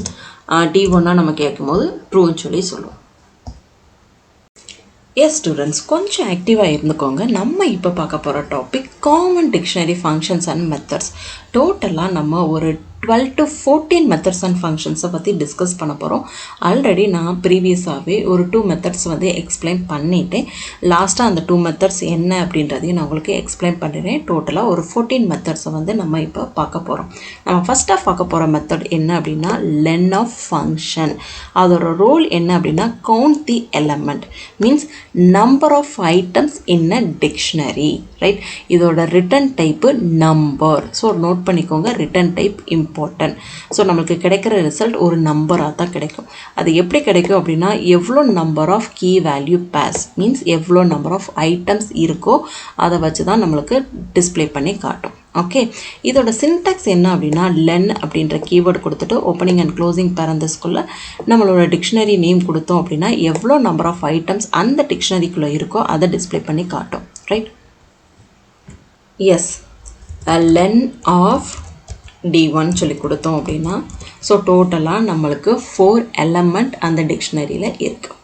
D1 நம்ம கேட்கும் போது ட்ரூன்னு சொல்லி சொல்லுவோம். எஸ் ஸ்டூடெண்ட்ஸ், கொஞ்சம் ஆக்டிவாக இருந்துக்கோங்க. நம்ம இப்போ பார்க்க போகிற topic common dictionary functions and methods. டோட்டலாக நம்ம ஒரு 12 to 14 மெத்தட்ஸ் அண்ட் ஃபங்க்ஷன்ஸை பற்றி டிஸ்கஸ் பண்ண போகிறோம். ஆல்ரெடி நான் ப்ரீவியஸாகவே ஒரு 2 மெத்தட்ஸ் வந்து எக்ஸ்பிளைன் பண்ணிட்டேன். லாஸ்ட்டாக அந்த 2 மெத்தட்ஸ் என்ன அப்படின்றதையும் நான் உங்களுக்கு எக்ஸ்பிளைன் பண்ணிடுறேன். டோட்டலாக ஒரு 14 மெத்தட்ஸை வந்து நம்ம இப்போ பார்க்க போகிறோம். நம்ம ஃபஸ்ட்டாக பார்க்க போகிற மெத்தட் என்ன அப்படின்னா லென் ஆஃப் ஃபங்க்ஷன். அதோட ரோல் என்ன அப்படின்னா count the element, means number of items in a dictionary. Right. இதோட return type number. So note பண்ணிக்கோங்க, ரிட்டன் டைப் இம்பார்ட்டன்ட். ஸோ நம்மளுக்கு கிடைக்கிற ரிசல்ட் ஒரு நம்பராக தான் கிடைக்கும். அது எப்படி கிடைக்கும் அப்படின்னா எவ்வளோ number of key value pairs, means எவ்வளோ நம்பர் ஆஃப் ஐட்டம்ஸ் இருக்கோ அதை வச்சு தான் நம்மளுக்கு டிஸ்பிளே பண்ணி காட்டும். ஓகே, இதோட சின்டாக்ஸ் என்ன அப்படின்னா லென் அப்படின்ற கீவேர்டு கொடுத்துட்டு ஓப்பனிங் அண்ட் க்ளோசிங் பேரந்தஸ்குள்ளே நம்மளோட டிக்ஷனரி நேம் கொடுத்தோம் அப்படின்னா எவ்வளோ நம்பர் ஆஃப் ஐட்டம்ஸ் அந்த டிக்ஷனரிக்குள்ளே இருக்கோ அதை டிஸ்பிளே பண்ணி காட்டும். Right? S, len of D1 சொல்லி கொடுத்தோம் அப்படின்னா ஸோ டோட்டலாக நம்மளுக்கு 4 எலமெண்ட் அந்த டிக்ஷனரியில் இருக்குது.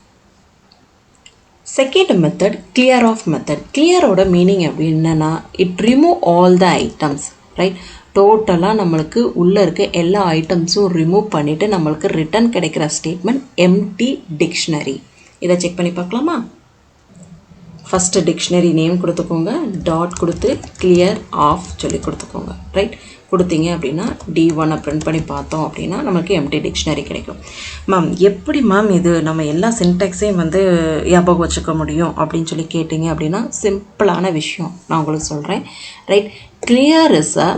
Second method clear of method. கிளியரோட மீனிங் என்னன்னா it remove all the items. Right? டோட்டலாக நம்மளுக்கு உள்ளே இருக்க எல்லா ஐட்டம்ஸும் ரிமூவ் பண்ணிவிட்டு நம்மளுக்கு ரிட்டன் கிடைக்கிற ஸ்டேட்மெண்ட் எம்டி டிக்ஷனரி. இதை செக் பண்ணி பார்க்கலாமா? ஃபஸ்ட்டு டிக்ஷனரி நேம் கொடுத்துக்கோங்க, டாட் கொடுத்து கிளியர் ஆஃப் சொல்லி கொடுத்துக்கோங்க. ரைட்? கொடுத்தீங்க அப்படின்னா D1 பிரிண்ட் பண்ணி பார்த்தோம் அப்படின்னா நமக்கு எம்டி டிக்ஷனரி கிடைக்கும். மேம் எப்படி மேம் இது நம்ம எல்லா சின்டாக்ஸையும் வந்து ஞாபகம் வச்சுக்க முடியும் அப்படின்னு சொல்லி கேட்டிங்க அப்படின்னா சிம்பிளான விஷயம் நான் உங்களுக்கு சொல்கிறேன். Right? Clear is a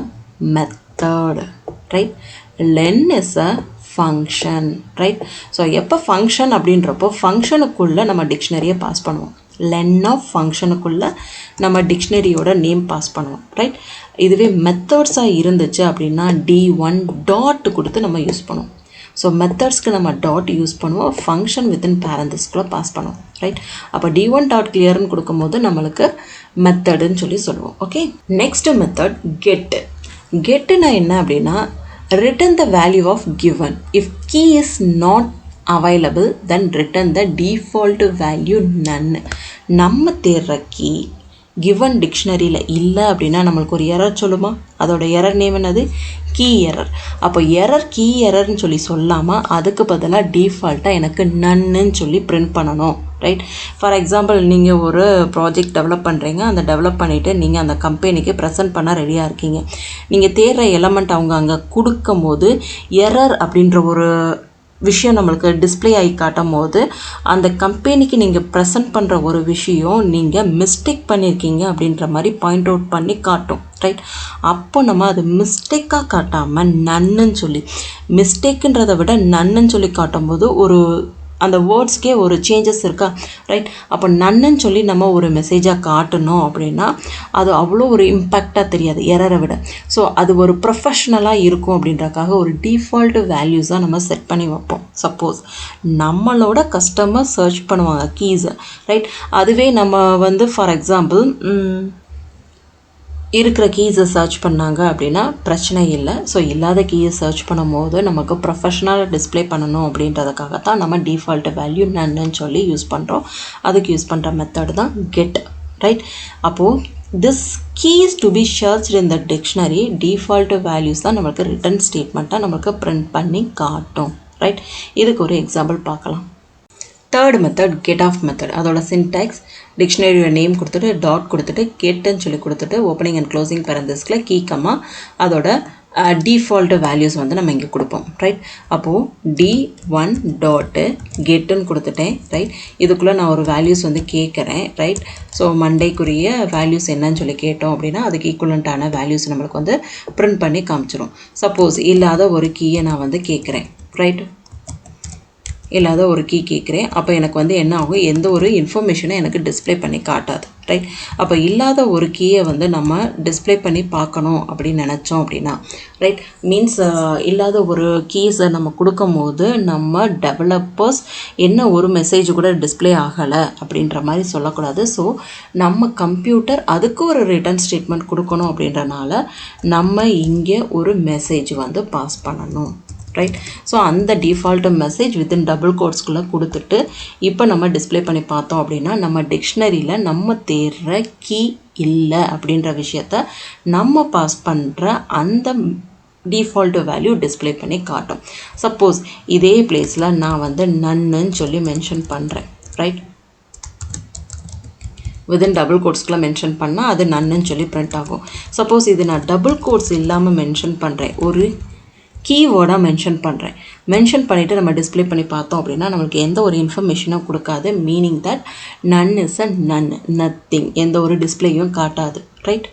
method. Right? Len is a function. Right? So எப்போ ஃபங்க்ஷன் அப்படின்றப்போ ஃபங்க்ஷனுக்குள்ளே நம்ம டிக்ஷனரியை பாஸ் பண்ணுவோம். லென் ஆஃப் ஃபங்க்ஷனுக்குள்ளே நம்ம டிக்ஷனரியோட நேம் பாஸ் பண்ணுவோம். ரைட்? இதுவே மெத்தட்ஸாக இருந்துச்சு அப்படின்னா D1 டாட் கொடுத்து நம்ம யூஸ் பண்ணுவோம். ஸோ மெத்தட்ஸ்க்கு நம்ம டாட் யூஸ் பண்ணுவோம், ஃபங்க்ஷன் வித்தின் பேரந்தஸ்குள்ளே பாஸ் பண்ணுவோம். ரைட்? அப்போ D1 டாட் கிளியர்னு கொடுக்கும்போது நம்மளுக்கு மெத்தடுன்னு சொல்லி சொல்லுவோம். Okay, next method get. கெட்டுனா என்ன அப்படின்னா return the value of given. If key is not available then return the default value none. நம்ம தேடுற கீ கிவன் டிக்ஷனரியில் இல்லை அப்படின்னா நம்மளுக்கு ஒரு எரர் சொல்லுமா? அதோட எரர் நேம் என்னது? Key error. அப்போ எரர் கீ எரர்னு சொல்லி சொல்லாமல் அதுக்கு பதிலாக டிஃபால்ட்டாக எனக்கு நன்னு சொல்லி பிரிண்ட் பண்ணணும். ரைட்? ஃபார் எக்ஸாம்பிள் நீங்கள் ஒரு ப்ராஜெக்ட் டெவலப் பண்ணுறீங்க, அந்த டெவலப் பண்ணிவிட்டு நீங்கள் அந்த கம்பெனிக்கு ப்ரெசென்ட் பண்ண ரெடியாக இருக்கீங்க. நீங்கள் தேடுற எலமெண்ட் அவங்க அங்கே கொடுக்கும் போது எரர் அப்படின்ற ஒரு விஷயம் நம்மளுக்கு டிஸ்பிளே ஆகி காட்டும் போது அந்த கம்பெனிக்கு நீங்கள் ப்ரெசென்ட் பண்ணுற ஒரு விஷயம் நீங்கள் மிஸ்டேக் பண்ணியிருக்கீங்க அப்படின்ற மாதிரி பாயிண்ட் அவுட் பண்ணி காட்டும். ரைட்? அப்போ நம்ம அது மிஸ்டேக்காக காட்டாமல் நன்னுன்னு சொல்லி, மிஸ்டேக்குன்றதை விட நன்னுன்னு சொல்லி காட்டும் போது ஒரு அந்த வேர்ட்ஸ்க்கே ஒரு சேஞ்சஸ் இருக்கா? ரைட்? அப்போ நன்னுன்னு சொல்லி நம்ம ஒரு மெசேஜாக காட்டணும் அப்படின்னா அது அவ்வளோ ஒரு இம்பேக்டாக தெரியாது எரரை விட. ஸோ அது ஒரு ப்ரொஃபஷ்னலாக இருக்கும் அப்படின்றக்காக ஒரு டிஃபால்ட் வேல்யூஸாக நம்ம செட் பண்ணி வைப்போம். சப்போஸ் நம்மளோட கஸ்டமர் சர்ச் பண்ணுவாங்க கீஸை. ரைட்? அதுவே நம்ம வந்து ஃபார் எக்ஸாம்பிள் இருக்கிற கீஸை சர்ச் பண்ணாங்க அப்படின்னா பிரச்சனை இல்லை. ஸோ இல்லாத கீயை சர்ச் பண்ணும்போது நமக்கு ப்ரொஃபஷ்னலாக டிஸ்பிளே பண்ணணும் அப்படின்றதுக்காகத்தான் நம்ம டிஃபால்ட் வேல்யூ நன்னு சொல்லி யூஸ் பண்ணுறோம். அதுக்கு யூஸ் பண்ணுற மெத்தட் தான் கெட். ரைட்? அப்போது this keys to be searched in the dictionary default values தான் நம்மளுக்கு ரிட்டன் ஸ்டேட்மெண்ட்டாக நம்மளுக்கு பிரிண்ட் பண்ணி காட்டும். ரைட்? இதுக்கு ஒரு எக்ஸாம்பிள் பார்க்கலாம். Third method get of method. அதோட சின்டாக்ஸ் டிக்ஷனரியோட நேம் கொடுத்துட்டு டாட் கொடுத்துட்டு கெட்டுன்னு சொல்லி கொடுத்துட்டு ஓப்பனிங் அண்ட் க்ளோசிங் பேரந்தஸ்கில் கீ கம்மா அதோட டிஃபால்ட் வேல்யூஸ் வந்து நம்ம இங்கே கொடுப்போம். ரைட்? அப்போது D1 டாட்டு கெட்டுன்னு கொடுத்துட்டேன். ரைட்? இதுக்குள்ளே நான் ஒரு வேல்யூஸ் வந்து கேட்குறேன். ரைட்? ஸோ மண்டேக்குரிய வேல்யூஸ் என்னன்னு சொல்லி கேட்டோம் அப்படின்னா அதுக்கு ஈக்குவலண்ட்டான வேல்யூஸ் நம்மளுக்கு வந்து பிரிண்ட் பண்ணி காமிச்சிரும். சப்போஸ் இல்லாத ஒரு கீயை நான் வந்து கேட்குறேன். ரைட்? இல்லாத ஒரு கீ கேட்குறேன். அப்போ எனக்கு வந்து என்ன ஆகும்? எந்த ஒரு இன்ஃபர்மேஷனும் எனக்கு டிஸ்பிளே பண்ணி காட்டாது. ரைட்? அப்போ இல்லாத ஒரு கீயை வந்து நம்ம டிஸ்பிளே பண்ணி பார்க்கணும் அப்படின்னு நினச்சோம் அப்படின்னா ரைட் மீன்ஸ் இல்லாத ஒரு கீஸை நம்ம கொடுக்கும் போது நம்ம டெவலப்பர்ஸ் என்ன ஒரு மெசேஜ் கூட டிஸ்பிளே ஆகலை அப்படின்ற மாதிரி சொல்லக்கூடாது. ஸோ நம்ம கம்ப்யூட்டர் அதுக்கு ஒரு ரிட்டர்ன் ஸ்டேட்மெண்ட் கொடுக்கணும் அப்படின்றனால நம்ம இங்கே ஒரு மெசேஜ் வந்து பாஸ் பண்ணணும். ரைட்? ஸோ அந்த டிஃபால்ட் மெசேஜ் வித்தின் டபுள் கோட்ஸ்குள்ளே கொடுத்துட்டு இப்போ நம்ம டிஸ்பிளே பண்ணி பார்த்தோம் அப்படின்னா நம்ம டிக்ஷனரியில் நம்ம தேடுற கீ இல்லை அப்படின்ற விஷயத்த நம்ம பாஸ் பண்ணுற அந்த டிஃபால்ட் வேல்யூ டிஸ்பிளே பண்ணி காட்டும். சப்போஸ் இதே பிளேஸில் நான் வந்து நன்னுன்னு சொல்லி மென்ஷன் பண்ணுறேன். ரைட்? வித்தின் டபுள் கோட்ஸ்க்குள்ளே மென்ஷன் பண்ணால் அது நன்னுன்னு சொல்லி பிரிண்ட் ஆகும். சப்போஸ் இது நான் டபுள் கோட்ஸ் இல்லாமல் மென்ஷன் பண்ணுறேன், ஒரு கீவேர்டாக மென்ஷன் பண்ணிவிட்டு நம்ம டிஸ்பிளே பண்ணி பார்த்தோம் அப்படின்னா நம்மளுக்கு எந்த ஒரு இன்ஃபர்மேஷனும் கொடுக்காது. Meaning that none is a none, nothing, எந்த ஒரு டிஸ்பிளேயும் காட்டாது. ரைட்?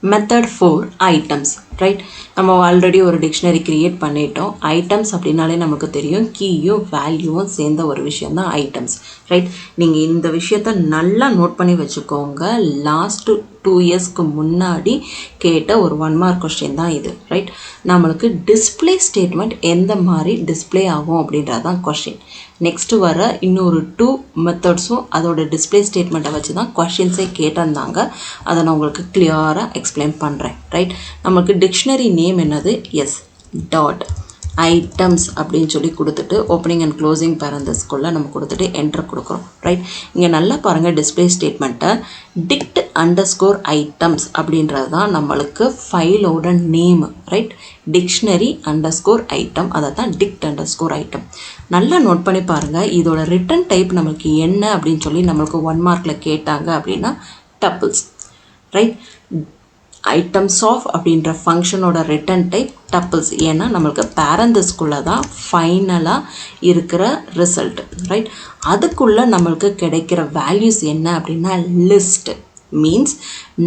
Method 4 items. ரைட். நம்ம ஆல்ரெடி ஒரு டிக்ஷனரி க்ரியேட் பண்ணிட்டோம். ஐட்டம்ஸ் அப்படின்னாலே நமக்கு தெரியும், கீயும் வேல்யூவும் சேர்ந்த ஒரு விஷயம் தான் ஐட்டம்ஸ். ரைட். நீங்கள் இந்த விஷயத்த நல்லா நோட் பண்ணி வச்சுக்கோங்க. லாஸ்ட்டு 2 இயர்ஸ்க்கு முன்னாடி கேட்ட ஒரு 1 மார்க் கொஸ்டின் தான் இது. ரைட். நம்மளுக்கு டிஸ்பிளே ஸ்டேட்மெண்ட் எந்த மாதிரி டிஸ்பிளே ஆகும் அப்படின்றது தான் கொஸ்டின். நெக்ஸ்ட்டு வர இன்னொரு 2 மெத்தட்ஸும் அதோட டிஸ்பிளே ஸ்டேட்மெண்ட்டை வச்சு தான் கொஸ்டின்ஸே கேட்டிருந்தாங்க. அதை நான் உங்களுக்கு கிளியராக எக்ஸ்பிளைன் பண்ணுறேன். ரைட். நம்மளுக்கு டிக்ஷனரி நேம் என்னது? எஸ் டாட் ஐட்டம்ஸ் அப்படின்னு சொல்லி கொடுத்துட்டு ஓப்பனிங் அண்ட் க்ளோசிங் பேரந்தஸ்குள்ளே நம்ம கொடுத்துட்டு என்டர் கொடுக்குறோம். ரைட். இங்கே நல்லா பாருங்கள் டிஸ்பிளே ஸ்டேட்மெண்ட்டை. டிக்ட் அண்டர்ஸ்கோர் ஐட்டம்ஸ் அப்படின்றது தான் நம்மளுக்கு ஃபைலோட name. Right. Dictionary underscore item, அதை தான் டிக்ட் அண்டர்ஸ்கோர் ஐட்டம். நல்லா நோட் பண்ணி பாருங்கள். இதோட ரிட்டன் டைப் நம்மளுக்கு என்ன அப்படின்னு சொல்லி நம்மளுக்கு 1 மார்க்கில் கேட்டாங்க அப்படின்னா டப்பிள்ஸ். ரைட். ஐட்டம்ஸ் ஆஃப் அப்படின்ற ஃபங்க்ஷனோட ரிட்டன் டைப் டப்பிள்ஸ். ஏன்னா நம்மளுக்கு பேரந்தஸ்குள்ளே தான் ஃபைனலாக இருக்கிற ரிசல்ட். ரைட். அதுக்குள்ளே நம்மளுக்கு கிடைக்கிற வேல்யூஸ் என்ன அப்படின்னா லிஸ்ட். மீன்ஸ்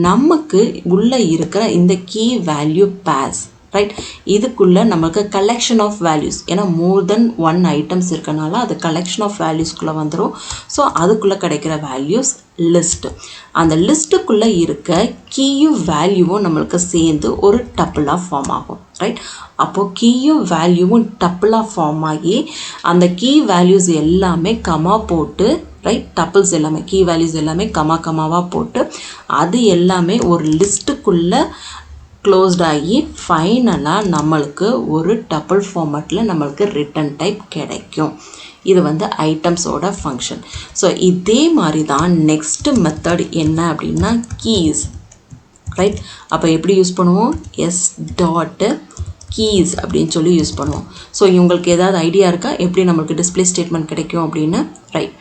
நமக்கு உள்ளே இருக்கிற இந்த கீ வேல்யூ பேர்ஸ். ரைட். இதுக்குள்ளே நமக்கு கலெக்ஷன் ஆஃப் வேல்யூஸ், ஏன்னா மோர் தென் 1 ஐட்டம்ஸ் இருக்கனால அது கலெக்ஷன் ஆஃப் வேல்யூஸ்குள்ளே வந்துடும். ஸோ அதுக்குள்ளே கிடைக்கிற வேல்யூஸ் லிஸ்ட்டு. அந்த லிஸ்ட்டுக்குள்ளே இருக்க கீயும் வேல்யூவும் நம்மளுக்கு சேர்ந்து ஒரு டப்பிளாக ஃபார்ம் ஆகும். ரைட். அப்போது கீயும் வேல்யூவும் டப்பிளாக ஃபார்ம் ஆகி அந்த கீ வேல்யூஸ் எல்லாமே கமா போட்டு, ரைட், டப்பிள்ஸ் எல்லாமே கீ வேல்யூஸ் எல்லாமே கமாவாக போட்டு அது எல்லாமே ஒரு லிஸ்ட்டுக்குள்ளே க்ளோஸ்ட் ஆகி ஃபைனலாக நம்மளுக்கு ஒரு டப்பிள் ஃபார்மேட்டில் நம்மளுக்கு ரிட்டன் டைப் கிடைக்கும். இது வந்து ஐட்டம்ஸோட ஃபங்க்ஷன். ஸோ இதே மாதிரி தான் நெக்ஸ்ட்டு மெத்தட் என்ன அப்படின்னா கீஸ். ரைட். அப்போ எப்படி யூஸ் பண்ணுவோம்? எஸ் டாட்டு கீஸ் அப்படின்னு சொல்லி யூஸ் பண்ணுவோம். ஸோ இவங்களுக்கு ஏதாவது ஐடியா இருக்கா எப்படி நம்மளுக்கு டிஸ்பிளே ஸ்டேட்மெண்ட் கிடைக்கும் அப்படின்னு? ரைட்.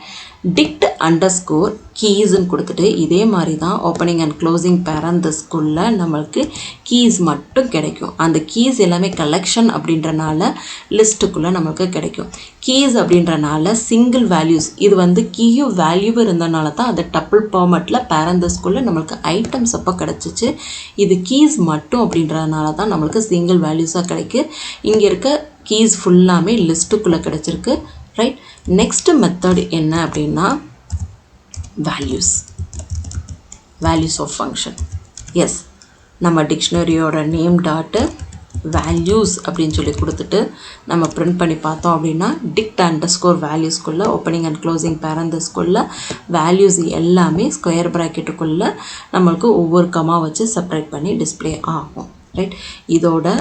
டிக்ட் அண்டர்ஸ்கோர் கீஸ்ன்னு கொடுத்துட்டு இதே மாதிரி தான் ஓப்பனிங் அண்ட் க்ளோசிங் பேரந்தஸ்குள்ளே நம்மளுக்கு கீஸ் மட்டும் கிடைக்கும். அந்த கீஸ் எல்லாமே கலெக்ஷன் அப்படின்றனால லிஸ்ட்டுக்குள்ளே நம்மளுக்கு கிடைக்கும். கீஸ் அப்படின்றனால சிங்கிள் வேல்யூஸ், இது வந்து கீயும் வேல்யூ இருந்தனால தான் அந்த டப்பிள் ஃபார்மேட்டில் பேரந்தஸ்குள்ளே நம்மளுக்கு ஐட்டம்ஸ் அப்போ கிடச்சிச்சு. இது கீஸ் மட்டும் அப்படின்றதுனால தான் நம்மளுக்கு சிங்கிள் வேல்யூஸாக கிடைக்கு. இங்கே இருக்க கீஸ் ஃபுல்லாமே லிஸ்ட்டுக்குள்ளே கிடச்சிருக்கு. ரைட். நெக்ஸ்ட் மெத்தட் என்ன அப்படின்னா வேல்யூஸ் ஆஃப் ஃபங்க்ஷன். எஸ், நம்ம டிக்ஷனரியோட நேம் டாட்டு வேல்யூஸ் அப்படின்னு சொல்லி கொடுத்துட்டு நம்ம பிரிண்ட் பண்ணி பார்த்தோம் அப்படின்னா டிக்ட் அண்டர்ஸ்கோர் வேல்யூஸ்குள்ளே ஓப்பனிங் அண்ட் க்ளோசிங் பேரந்தஸ்குள்ளே வேல்யூஸ் எல்லாமே ஸ்கொயர் ப்ராக்கெட்டுக்குள்ளே நம்மளுக்கு ஒவ்வொரு கமா வச்சு செப்பரேட் பண்ணி டிஸ்பிளே ஆகும். ரைட். இதோட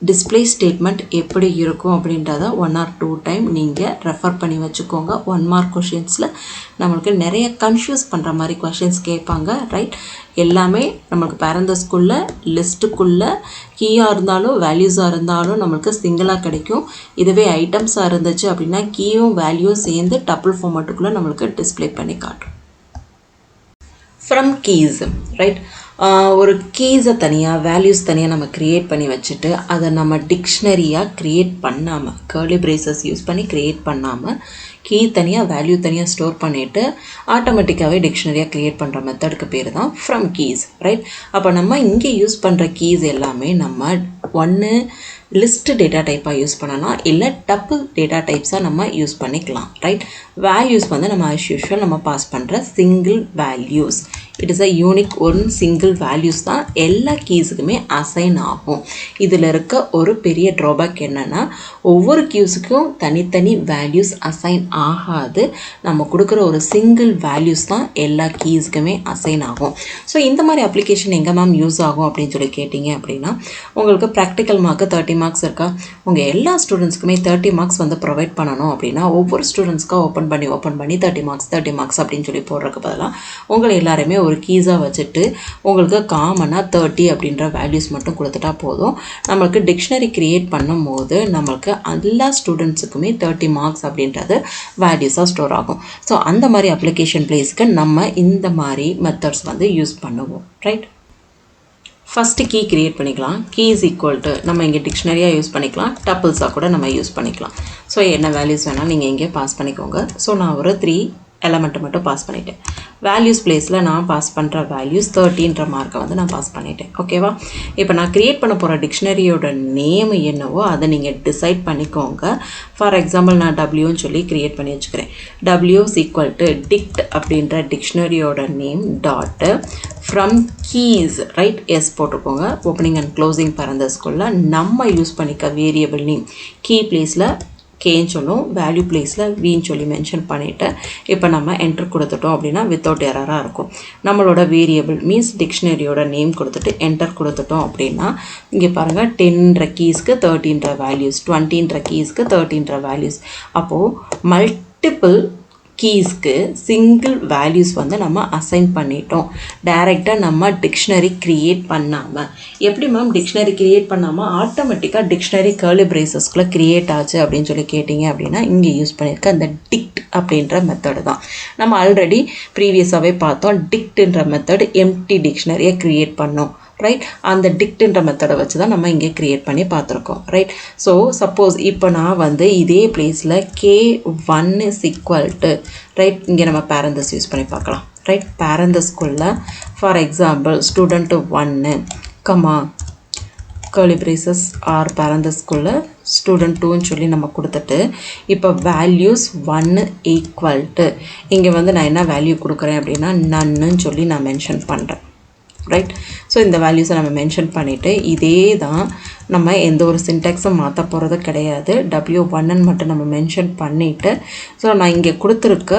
டிஸ்பிளே ஸ்டேட்மெண்ட் எப்படி இருக்கும் அப்படின்றத 1 or 2 டைம் நீங்கள் ரெஃபர் பண்ணி வச்சுக்கோங்க. 1 மார்க் கொஷின்ஸில் நம்மளுக்கு நிறைய கன்ஃபியூஸ் பண்ணுற மாதிரி கொஷின்ஸ் கேட்பாங்க. ரைட். எல்லாமே நம்மளுக்கு பேரந்தஸ்குள்ளே லிஸ்ட்டுக்குள்ளே கீயாக இருந்தாலும் வேல்யூஸாக இருந்தாலும் நம்மளுக்கு சிங்கிளாக கிடைக்கும். இதுவே ஐட்டம்ஸாக இருந்துச்சு அப்படின்னா கீயும் வேல்யூவும் சேர்ந்து டப்பிள் ஃபார்மேட்டுக்குள்ளே நம்மளுக்கு டிஸ்பிளே பண்ணி காட்டும். From keys. ரைட். ஒரு கீஸை தனியாக வேல்யூஸ் தனியாக நம்ம க்ரியேட் பண்ணி வச்சுட்டு அதை நம்ம டிக்ஷனரியாக க்ரியேட் பண்ணாமல் கர்லி பிரேசஸ் யூஸ் பண்ணி க்ரியேட் பண்ணாமல் கீ தனியாக வேல்யூ தனியாக ஸ்டோர் பண்ணிவிட்டு ஆட்டோமேட்டிக்காகவே டிக்ஷனரியாக க்ரியேட் பண்ணுற மெத்தடுக்கு பேர் தான் ஃப்ரம் கீஸ். ரைட். அப்போ நம்ம இங்கே யூஸ் பண்ணுற கீஸ் எல்லாமே நம்ம ஒன்று லிஸ்ட்டு டேட்டா டைப்பாக யூஸ் பண்ணலாம், இல்லை டப்பிள் டேட்டா டைப்ஸாக நம்ம யூஸ் பண்ணிக்கலாம். ரைட். வேல்யூஸ் வந்து நம்ம ஆஸ் யூஷுவல் நம்ம பாஸ் பண்ணுற single values. It is a unique one single values தான் எல்லா கீஸுக்குமே அசைன் ஆகும். இதில் இருக்க ஒரு பெரிய ட்ராபேக் என்னென்னா ஒவ்வொரு கீஸுக்கும் தனித்தனி வேல்யூஸ் அசைன் ஆகாது. நம்ம கொடுக்குற ஒரு சிங்கிள் வேல்யூஸ் தான் எல்லா கீஸுக்குமே அசைன் ஆகும். ஸோ இந்த மாதிரி அப்ளிகேஷன் எங்கே மேம் யூஸ் ஆகும் அப்படின்னு சொல்லி கேட்டிங்க அப்படின்னா உங்களுக்கு ப்ராக்டிக்கல் மார்க்கு 30 மார்க்ஸ் இருக்கா? உங்கள் எல்லா ஸ்டூடெண்ட்ஸ்க்குமே 30 மார்க்ஸ் வந்து ப்ரொவைட் பண்ணணும் அப்படின்னா ஒவ்வொரு ஸ்டூடெண்ட்ஸ்க்காக ஓப்பன் பண்ணி 30 மார்க்ஸ் அப்படின்னு சொல்லி போடுறதுக்கு பதிலாக உங்களை எல்லாருமே ஒரு கீஸாக வச்சுட்டு உங்களுக்கு காமனாக 30 அப்படின்ற வேல்யூஸ் மட்டும் கொடுத்துட்டா போதும். நம்மளுக்கு டிக்ஷனரி க்ரியேட் பண்ணும் போது நம்மளுக்கு எல்லா ஸ்டூடெண்ட்ஸுக்குமே 30 மார்க்ஸ் அப்படின்றது வேல்யூஸாக ஸ்டோர் ஆகும். ஸோ அந்த மாதிரி அப்ளிகேஷன் பிளேஸ்க்கு நம்ம இந்த மாதிரி மெத்தட்ஸ் வந்து யூஸ் பண்ணுவோம். ரைட். ஃபஸ்ட்டு கீ க்ரியேட் பண்ணிக்கலாம். கீ இஸ் ஈக்குவல் டு நம்ம இங்கே டிக்ஷனரியாக யூஸ் பண்ணிக்கலாம், டப்பிள்ஸாக கூட நம்ம யூஸ் பண்ணிக்கலாம். ஸோ என்ன வேல்யூஸ் வேணால் நீங்கள் இங்கே பாஸ் பண்ணிக்கோங்க. ஸோ நான் ஒரு 3 எலமெண்ட்டை மட்டும் பாஸ் பண்ணிட்டேன். வேல்யூஸ் பிளேஸில் நான் பாஸ் பண்ணுற வேல்யூஸ் 30ன்ற மார்க்கை வந்து நான் பாஸ் பண்ணிட்டேன். ஓகேவா? இப்போ நான் க்ரியேட் பண்ண போகிற டிக்ஷனரியோட நேம் என்னவோ அதை நீங்கள் டிசைட் பண்ணிக்கோங்க. ஃபார் எக்ஸாம்பிள் நான் டபிள்யூன்னு சொல்லி க்ரியேட் பண்ணி வச்சுக்கிறேன். டபிள்யூஸ் ஈக்குவல் டு டிக்ட் அப்படின்ற டிக்ஷனரியோட name dot from keys, right? Yes போட்டுக்கோங்க. ஓப்பனிங் அண்ட் க்ளோசிங் பரந்தஸ்குள்ள நம்ம யூஸ் பண்ணிக்க வேரியபிள் நேம் கீ பிளேஸில் கேன்னு சொல்லும், வேல்யூ பிளேஸில் வின்னு சொல்லி மென்ஷன் பண்ணிவிட்டு இப்போ நம்ம என்ட்ரு கொடுத்துட்டோம் அப்படின்னா வித்தவுட் எரராக இருக்கும். நம்மளோட வேரியபிள் மீன்ஸ் டிக்ஷனரியோட நேம் கொடுத்துட்டு என்டர் கொடுத்துட்டோம் அப்படின்னா இங்கே பாருங்கள் 10ன்ற கீஸ்க்கு 13ன்ற வேல்யூஸ், 20ன்ற கீஸ்க்கு 13ன்ற வேல்யூஸ். அப்போது மல்டிபிள் கீஸ்க்கு சிங்கிள் வேல்யூஸ் வந்து நம்ம அசைன் பண்ணிட்டோம். டைரெக்டாக நம்ம டிக்ஷனரி க்ரியேட் பண்ணாமல். எப்படி மேம் டிக்ஷனரி க்ரியேட் பண்ணாமல் ஆட்டோமேட்டிக்காக டிக்ஷனரி கர்லி பிரேசஸ்குள்ளே க்ரியேட் ஆச்சு அப்படின்னு சொல்லி கேட்டிங்க அப்படின்னா இங்கே யூஸ் பண்ணியிருக்க அந்த டிக்ட் அப்படின்ற மெத்தடு தான். நம்ம ஆல்ரெடி ப்ரீவியஸாகவே பார்த்தோம். டிக்ட்ன்ற மெத்தட் எம்டி டிக்ஷனரியை க்ரியேட் பண்ணோம், ரைட்? அந்த டிக்ட்ன்ற மெத்தடை வச்சு தான் நம்ம இங்கே க்ரியேட் பண்ணி பார்த்துருக்கோம், ரைட்? ஸோ சப்போஸ் இப்போ நான் வந்து இதே பிளேஸில் K1 is equal to, right? இங்கே நம்ம பேரந்தஸ் யூஸ் பண்ணி பார்க்கலாம், ரைட்? பேரந்தஸ்குள்ள for example student 1 comma curly braces or பேரந்தஸ்குள்ள ஸ்டூடெண்ட் 2ன்னு சொல்லி நம்ம கொடுத்துட்டு இப்போ வேல்யூஸ் 1 ஈக்குவல் டு இங்கே வந்து நான் என்ன வேல்யூ கொடுக்குறேன் அப்படின்னா நன்னு சொல்லி நான் மென்ஷன் பண்ணுறேன், ரைட்? ஸோ இந்த வேல்யூஸை நம்ம மென்ஷன் பண்ணிவிட்டு இதே தான் நம்ம எந்த ஒரு சின்டாக்ஸும் மாற்ற போகிறது கிடையாது. W1ன்னு மட்டும் நம்ம மென்ஷன் பண்ணிவிட்டு ஸோ நான் இங்கே கொடுத்துருக்க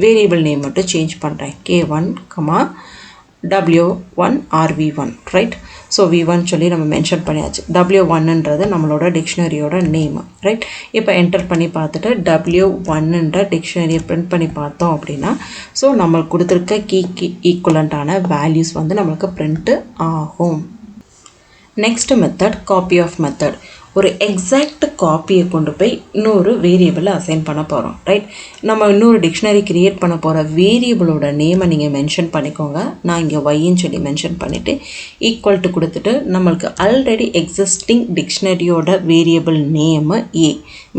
வேரியபிள் நேம் மட்டும் சேஞ்ச் பண்ணுறேன். K1, W1 R V1, right? So V1 சொல்லி நம்ம மென்ஷன் பண்ணியாச்சு. W1ன்றது நம்மளோட டிக்ஷனரியோட நேம், ரைட்? இப்போ என்டர் பண்ணி பார்த்துட்டு W1ன்ற டிக்ஷனரியை பிரிண்ட் பண்ணி பார்த்தோம் அப்படின்னா ஸோ நம்மளுக்கு கொடுத்துருக்க கீக்கு ஈக்குவலண்ட்டான வேல்யூஸ் வந்து நம்மளுக்கு பிரிண்ட்டு ஆகும். Next method copy of method. ஒரு எக்ஸாக்ட் காப்பியை கொண்டு போய் இன்னொரு வேரியபிளை அசைன் பண்ண போகிறோம், ரைட்? நம்ம இன்னொரு டிக்ஷனரி க்ரியேட் பண்ண போகிற வேரியபிளோட நேமை நீங்கள் மென்ஷன் பண்ணிக்கோங்க. நான் இங்கே ஒய்ன்னு சொல்லி மென்ஷன் பண்ணிவிட்டு ஈக்குவல் டு கொடுத்துட்டு நம்மளுக்கு ஆல்ரெடி எக்ஸிஸ்டிங் டிக்ஷனரியோட வேரியபிள் நேமு ஏ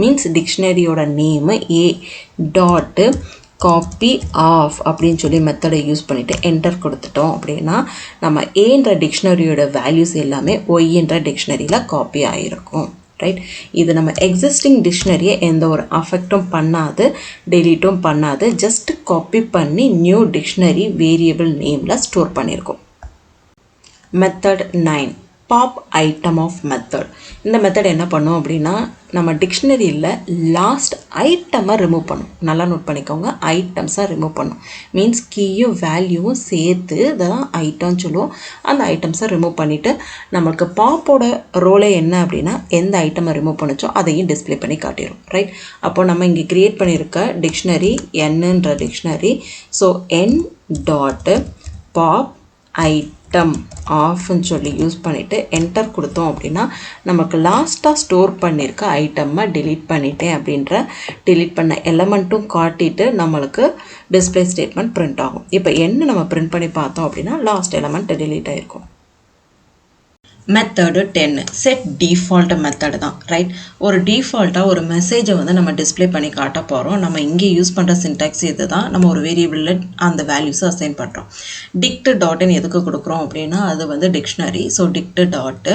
மீன்ஸ் டிக்ஷனரியோட name A dot copy of அப்படின்னு சொல்லி மெத்தடை யூஸ் பண்ணிவிட்டு என்டர் கொடுத்துட்டோம் அப்படின்னா நம்ம ஏன்ற டிக்ஷனரியோட வேல்யூஸ் எல்லாமே ஒய்ன்ற டிக்ஷனரியில் காப்பி ஆகிருக்கும், ரைட்? இது நம்ம எக்ஸிஸ்டிங் டிக்ஷனரியை எந்த ஒரு அஃபெக்டும் பண்ணாது, டெலீட்டும் பண்ணாது, ஜஸ்ட் காப்பி பண்ணி நியூ டிக்ஷனரி வேரியபிள் நேமில் ஸ்டோர் பண்ணியிருக்கோம். Method 9 pop item of method. இந்த மெத்தட் என்ன பண்ணும் அப்படின்னா நம்ம டிக்ஷனரியில் லாஸ்ட் ஐட்டமை ரிமூவ் பண்ணும். நல்லா நோட் பண்ணிக்கோங்க, ஐட்டம்ஸாக ரிமூவ் பண்ணும். மீன்ஸ் கீயும் வேல்யூவும் சேர்த்து இதெல்லாம் ஐட்டம்னு சொல்லுவோம். அந்த ஐட்டம்ஸை ரிமூவ் பண்ணிவிட்டு நம்மளுக்கு பாப்போட ரோலே என்ன அப்படின்னா எந்த ஐட்டமை ரிமூவ் பண்ணிச்சோ அதையும் டிஸ்பிளே பண்ணி காட்டிடும், ரைட்? அப்போ நம்ம இங்கே க்ரியேட் பண்ணியிருக்க டிக்ஷனரி என்னன்ற டிக்ஷனரி. ஸோ என் டாட்டு பாப் ஐட்டம் ஆஃப்னு சொல்லி யூஸ் பண்ணிவிட்டு என்டர் கொடுத்தோம் அப்படின்னா நமக்கு லாஸ்ட்டாக ஸ்டோர் பண்ணியிருக்க ஐட்டம்மை டிலீட் பண்ணிட்டேன் அப்படின்ற டிலீட் பண்ண எலமெண்ட்டும் காட்டிட்டு நம்மளுக்கு டிஸ்பிளே ஸ்டேட்மெண்ட் பிரிண்ட் ஆகும். இப்போ என்ன நம்ம பிரிண்ட் பண்ணி பார்த்தோம் அப்படின்னா லாஸ்ட் எலமெண்ட் டிலீட் ஆகிருக்கும். மெத்தடு 10 செட் டிஃபால்ட் மெத்தடு தான், ரைட்? ஒரு டிஃபால்ட்டாக ஒரு மெசேஜை வந்து நம்ம டிஸ்பிளே பண்ணி காட்ட போகிறோம். நம்ம இங்கே யூஸ் பண்ணுற சின்டாக்ஸ் இது தான். நம்ம ஒரு வேரியபிளில் அந்த வேல்யூஸை அசைன் பண்ணுறோம். டிக்ட் டாட்டுன்னு எதுக்கு கொடுக்குறோம் அப்படின்னா அது வந்து dictionary. So dict dot,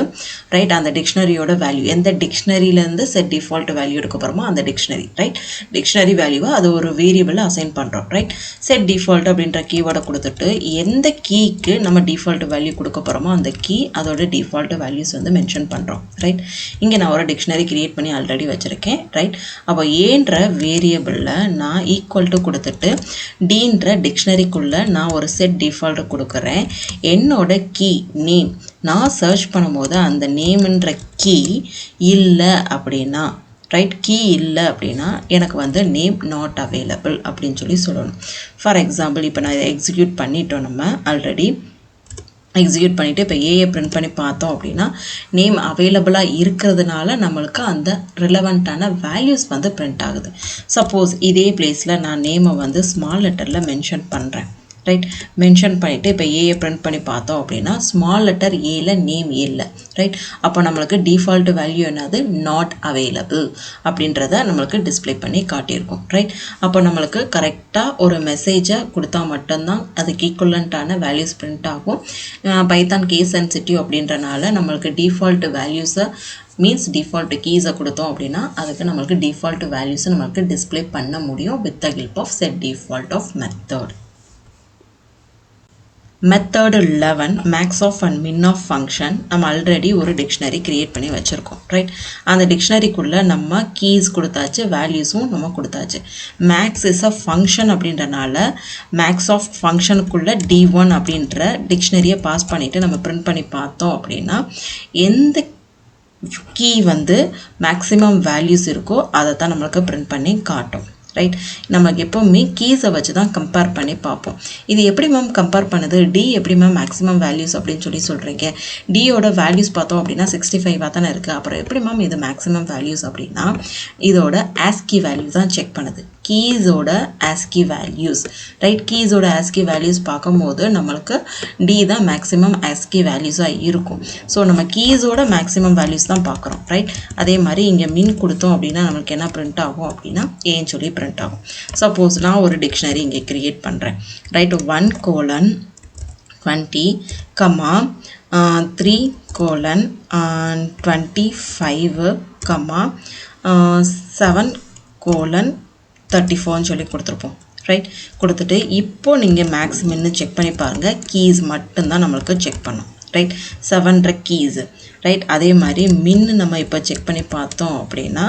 right? அந்த டிக்ஷனரியோட வேல்யூ எந்த டிக்ஷனரியிலேருந்து செட் டிஃபால்ட் வேல்யூ எடுக்க போகிறோமோ அந்த டிக்ஷனரி, ரைட்? டிக்ஷனரி வேல்யூவை அது ஒரு வேரியபிளில் அசைன் பண்ணுறோம், ரைட்? செட் டிஃபால்ட் அப்படின்ற கீவேர்டை கொடுத்துட்டு எந்த கீக்கு நம்ம டிஃபால்ட் வேல்யூ கொடுக்க போகிறோமோ அந்த கீ அதோட டிஃபால்ட் வேல்யூஸ் வந்து மென்ஷன் பண்ணுறோம், ரைட்? இங்கே நான் ஒரு டிக்ஷனரி கிரியேட் பண்ணி ஆல்ரெடி வச்சுருக்கேன், ரைட்? அப்போ ஏன்ற வேரியபிளில் நான் ஈக்குவல் டு கொடுத்துட்டு டீன்ற டிக்ஷனரிக்குள்ளே நான் ஒரு செட் டிஃபால்ட் கொடுக்குறேன். என்னோட கீ நேம் நான் சர்ச் பண்ணும்போது அந்த நேம்ன்ற கீ இல்லை அப்படின்னா, ரைட்? கீ இல்லை அப்படின்னா எனக்கு வந்து நேம் நாட் அவைலபிள் அப்படின்னு சொல்லி சொல்லணும். ஃபார் எக்ஸாம்பிள் இப்போ நான் இதை எக்ஸிக்யூட் பண்ணிட்டோம். நம்ம ஆல்ரெடி எக்ஸிக்யூட் பண்ணிவிட்டு இப்போ ஏஐ பிரிண்ட் பண்ணி பார்த்தோம் அப்படின்னா நேம் அவைலபிளாக இருக்கிறதுனால நம்மளுக்கு அந்த ரிலவெண்ட்டான வேல்யூஸ் வந்து பிரிண்ட் ஆகுது. சப்போஸ் இதே பிளேஸில் நான் நேமை வந்து ஸ்மால் லெட்டரில் மென்ஷன் பண்ணுறேன், ரைட் மென்ஷன் பண்ணிவிட்டு இப்போ ஏயை பிரிண்ட் பண்ணி பார்த்தோம் அப்படின்னா ஸ்மால் லெட்டர் ஏல நேம் இல்லை ரைட். அப்போ நம்மளுக்கு டிஃபால்ட் வேல்யூ என்னது நாட் அவைலபிள் அப்படின்றத நம்மளுக்கு டிஸ்பிளே பண்ணி காட்டியிருக்கோம் ரைட். அப்போ நம்மளுக்கு கரெக்டாக ஒரு மெசேஜை கொடுத்தா மட்டும்தான் அதுக்கு ஈக்குவலண்ட்டான வேல்யூஸ் பிரிண்ட் ஆகும். பைத்தான் கேஸ் சென்சிட்டிவ் அப்படின்றனால நம்மளுக்கு டிஃபால்ட் வேல்யூஸை மீன்ஸ் டிஃபால்ட் கீஸை கொடுத்தோம் அப்படின்னா அதுக்கு நம்மளுக்கு டிஃபால்ட் வேல்யூஸை நம்மளுக்கு டிஸ்பிளே பண்ண முடியும் with the help of set default of method. Method 11 max of and min of function நம்ம ஆல்ரெடி ஒரு டிக்ஷனரி கிரியேட் பண்ணி வச்சுருக்கோம் ரைட். அந்த டிக்ஷனரிக்குள்ளே நம்ம கீஸ் கொடுத்தாச்சு, வேல்யூஸும் நம்ம கொடுத்தாச்சு. மேக்ஸ் இஸ் அ ஃபங்க்ஷன் அப்படின்றனால மேக்ஸ் ஆஃப் ஃபங்க்ஷனுக்குள்ளே D1 அப்படின்ற டிக்ஷனரியை பாஸ் பண்ணிவிட்டு நம்ம பிரிண்ட் பண்ணி பார்த்தோம் அப்படின்னா எந்த கீ வந்து மேக்ஸிமம் வேல்யூஸ் இருக்கோ அதை தான் நம்மளுக்கு பிரிண்ட் பண்ணி காட்டும் ரைட். நமக்கு எப்போவுமே கீஸை வச்சு தான் கம்பேர் பண்ணி பார்ப்போம். இது எப்படி மேம் கம்பேர் பண்ணுது, டி எப்படி மேம் மேக்ஸிமம் வேல்யூஸ் அப்படின்னு சொல்கிறீங்க, டியோட வேல்யூஸ் பார்த்தோம் அப்படின்னா 65 தானே இருக்குது, அப்புறம் எப்படி மேம் இது மேக்ஸிமம் வேல்யூஸ் அப்படின்னா இதோட ஆஸ்கி வேல்யூ தான் செக் பண்ணுது. கீஸோட ஆஸ்கி வேல்யூஸ் ரைட். கீஸோட ஆஸ்கி வேல்யூஸ் பார்க்கும்போது நம்மளுக்கு டி தான் மேக்ஸிமம் ஆஸ்கி வேல்யூஸாக இருக்கும். ஸோ நம்ம கீஸோட மேக்ஸிமம் வேல்யூஸ் தான் பார்க்குறோம் ரைட். அதே மாதிரி இங்கே மின் கொடுத்தோம் அப்படின்னா நம்மளுக்கு என்ன பிரிண்ட் ஆகும் அப்படின்னா ஏன்னு சொல்லி பிரிண்ட் ஆகும். சப்போஸ் நான் ஒரு டிக்ஷனரி இங்கே கிரியேட் பண்ணுறேன் ரைட். 1:20, 3:25, 7:34 சொல்லி கொடுத்துருப்போம் ரைட். கொடுத்துட்டு இப்போ நீங்கள் மேக்ஸ் மின்னு செக் பண்ணி பாருங்கள். கீஸ் மட்டும்தான் நம்மளுக்கு செக் பண்ணோம் ரைட். 7 keys right. அதே மாதிரி மின் நம்ம இப்போ செக் பண்ணி பார்த்தோம் அப்படின்னா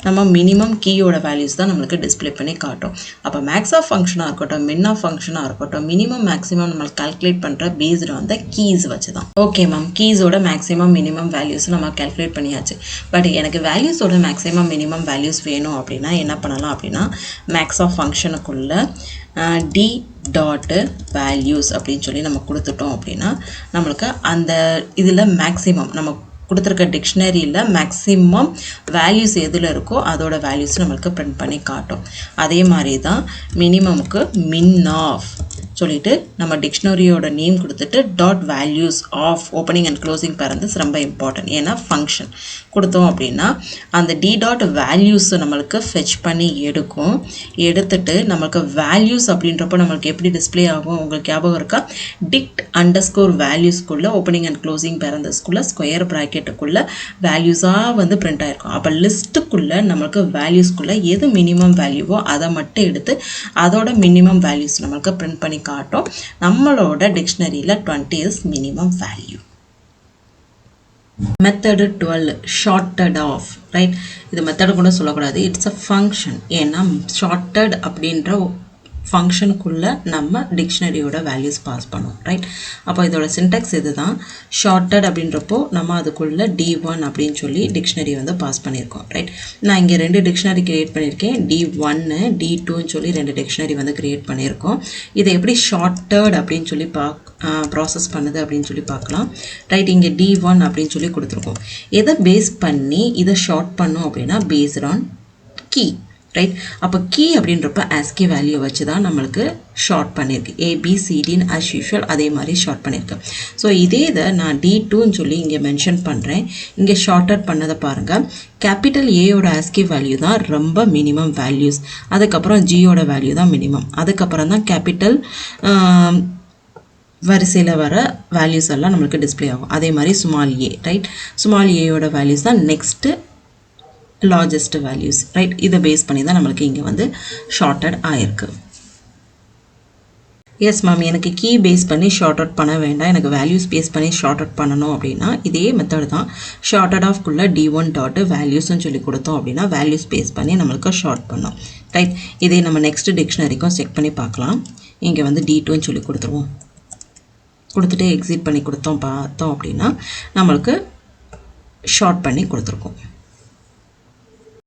நம்ம மினிமம் கீயோட வேல்யூஸ் தான் நம்மளுக்கு டிஸ்பிளே பண்ணி காட்டும். அப்போ மேக்ஸ் ஆஃப் ஃபங்க்ஷனாக இருக்கட்டும் மின் ஆஃப் ஃபங்க்ஷனாக இருக்கட்டும் மினிமம் மேக்ஸிமம் நம்மளுக்கு கால்குலேட் பண்ணுற பேஸ்டு வந்து கீஸ் வச்சு தான். ஓகே மேம், கீஸோட மேக்ஸிமம் மினிமம் வேல்யூஸ் நம்ம கால்குலேட் பண்ணியாச்சு. பட் எனக்கு வேல்யூஸோட மேக்ஸிமம் மினிமம் வேல்யூஸ் வேணும் அப்படின்னா என்ன பண்ணலாம் அப்படின்னா மேக்ஸ் ஆஃப் ஃபங்க்ஷனுக்குள்ளே டி டாட்டு வேல்யூஸ் அப்படின்னு சொல்லி நம்ம கொடுத்துட்டோம் அப்படின்னா நம்மளுக்கு அந்த இதில் மேக்ஸிமம் நம்ம கொடுத்துருக்க டிக்ஷனரியில் மேக்ஸிமம் வேல்யூஸ் எதில் இருக்கோ அதோட வேல்யூஸ் நம்மளுக்கு பிரிண்ட் பண்ணி காட்டும். அதே மாதிரி தான் மினிமமுக்கு மின் ஆஃப் சொல்லிட்டு நம்ம டிக்ஷனரியோட நேம் கொடுத்துட்டு dot values of opening and closing parenthesis ரொம்ப இம்பார்ட்டன்ட். ஏன்னா ஃபங்க்ஷன் கொடுத்தோம் அப்படின்னா அந்த டி டாட் வேல்யூஸ் நம்மளுக்கு ஃபெச் பண்ணி எடுக்கும். எடுத்துட்டு நம்மளுக்கு வேல்யூஸ் அப்படின்றப்போ நம்மளுக்கு எப்படி டிஸ்பிளே ஆகும் உங்களுக்கு ஞாபகம் இருக்கா, டிக்ட் அண்டர்ஸ்கோர் வேல்யூஸ்க்குள்ளே ஓப்பனிங் அண்ட் க்ளோசிங் பேரந்தஸ்க்குள்ளே ஸ்கொயர் ப்ராக்கெட்டுக்குள்ளே வேல்யூஸாக வந்து பிரிண்ட் ஆகிருக்கும். அப்போ லிஸ்ட்டுக்குள்ளே நம்மளுக்கு வேல்யூஸ்க்குள்ளே எது மினிமம் வேல்யூவோ அதை மட்டும் எடுத்து அதோட மினிமம் வேல்யூஸ் நம்மளுக்கு பிரிண்ட் பண்ணி காட்டும். நம்மளோட டிக்ஷனரியில் 20 is minimum value. Method 12 sorted of right. இது மெத்தடு கூட சொல்லக்கூடாது, இட்ஸ் அ ஃபங்க்ஷன். ஏன்னா ஷார்ட்டட் அப்படின்ற ஃபங்க்ஷனுக்குள்ளே நம்ம டிக்ஷனரியோட வேல்யூஸ் பாஸ் பண்ணுவோம் ரைட். அப்போ இதோட சின்டெக்ஸ் இது தான். ஷார்ட்டட் அப்படின்றப்போ நம்ம அதுக்குள்ளே D1 அப்படின்னு சொல்லி டிக்ஷனரி வந்து பாஸ் பண்ணியிருக்கோம் ரைட். நான் இங்கே 2 டிக்ஷனரி கிரியேட் பண்ணியிருக்கேன், D1 D2ன்னு சொல்லி 2 டிக்ஷனரி வந்து கிரியேட் பண்ணியிருக்கோம். இதை எப்படி ஷார்ட்டட் அப்படின்னு சொல்லி ப்ராசஸ் பண்ணுது அப்படின்னு சொல்லி பார்க்கலாம் ரைட். இங்கே D1 அப்படின்னு சொல்லி கொடுத்துருக்கோம். எதை பேஸ் பண்ணி இதை ஷார்ட் பண்ணும் அப்படின்னா பேஸ்ட் ஆன் கீ ரைட். அப்போ கீ அப்படின்றப்ப ஆஸ்கி வேல்யூ வச்சு தான் நம்மளுக்கு ஷார்ட் பண்ணியிருக்கு. ABCDன்னு ஆஸ் யூஷுவல் அதே மாதிரி ஷார்ட் பண்ணியிருக்கேன். ஸோ இதே இதை நான் D2ன்னு சொல்லி இங்கே மென்ஷன் பண்ணுறேன். இங்கே ஷார்ட்டட் பண்ணதை பாருங்கள். கேபிட்டல் ஏயோட ஆஸ்கி வேல்யூ தான் ரொம்ப மினிமம் வேல்யூஸ், அதுக்கப்புறம் ஜியோட வேல்யூ தான் மினிமம், அதுக்கப்புறம் தான் கேபிட்டல் வரிசையில் வர வேல்யூஸ் எல்லாம் நம்மளுக்கு டிஸ்பிளே ஆகும். அதே மாதிரி ஸ்மால் ஏ ரைட். ஸ்மால் ஏயோட வேல்யூஸ் தான் நெக்ஸ்ட்டு லார்ஜஸ்ட் வேல்யூஸ் ரைட். இதை பேஸ் பண்ணி தான் நம்மளுக்கு இங்கே வந்து ஷார்ட்டட் ஆயிருக்கு. எஸ் மேம், எனக்கு கீ பேஸ் பண்ணி ஷார்ட் அவுட் பண்ண வேண்டாம், எனக்கு வேல்யூஸ் பேஸ் பண்ணி ஷார்ட் அவுட் பண்ணணும் அப்படின்னா இதே மெத்தட் தான். ஷார்ட்டட் ஆஃப்குள்ளே D1 டாட் வேல்யூஸ்ன்னு சொல்லி கொடுத்தோம் அப்படின்னா வேல்யூஸ் பேஸ் பண்ணி நம்மளுக்கு ஷார்ட் பண்ணோம் ரைட். இதே நம்ம நெக்ஸ்ட் டிக்ஷனரிக்கும் செக் பண்ணி பார்க்கலாம். இங்கே வந்து D2ன்னு சொல்லி கொடுத்துருவோம். கொடுத்துட்டு எக்ஸிட் பண்ணி பார்த்தோம் அப்படின்னா நம்மளுக்கு ஷார்ட் பண்ணி கொடுத்துருக்கோம்.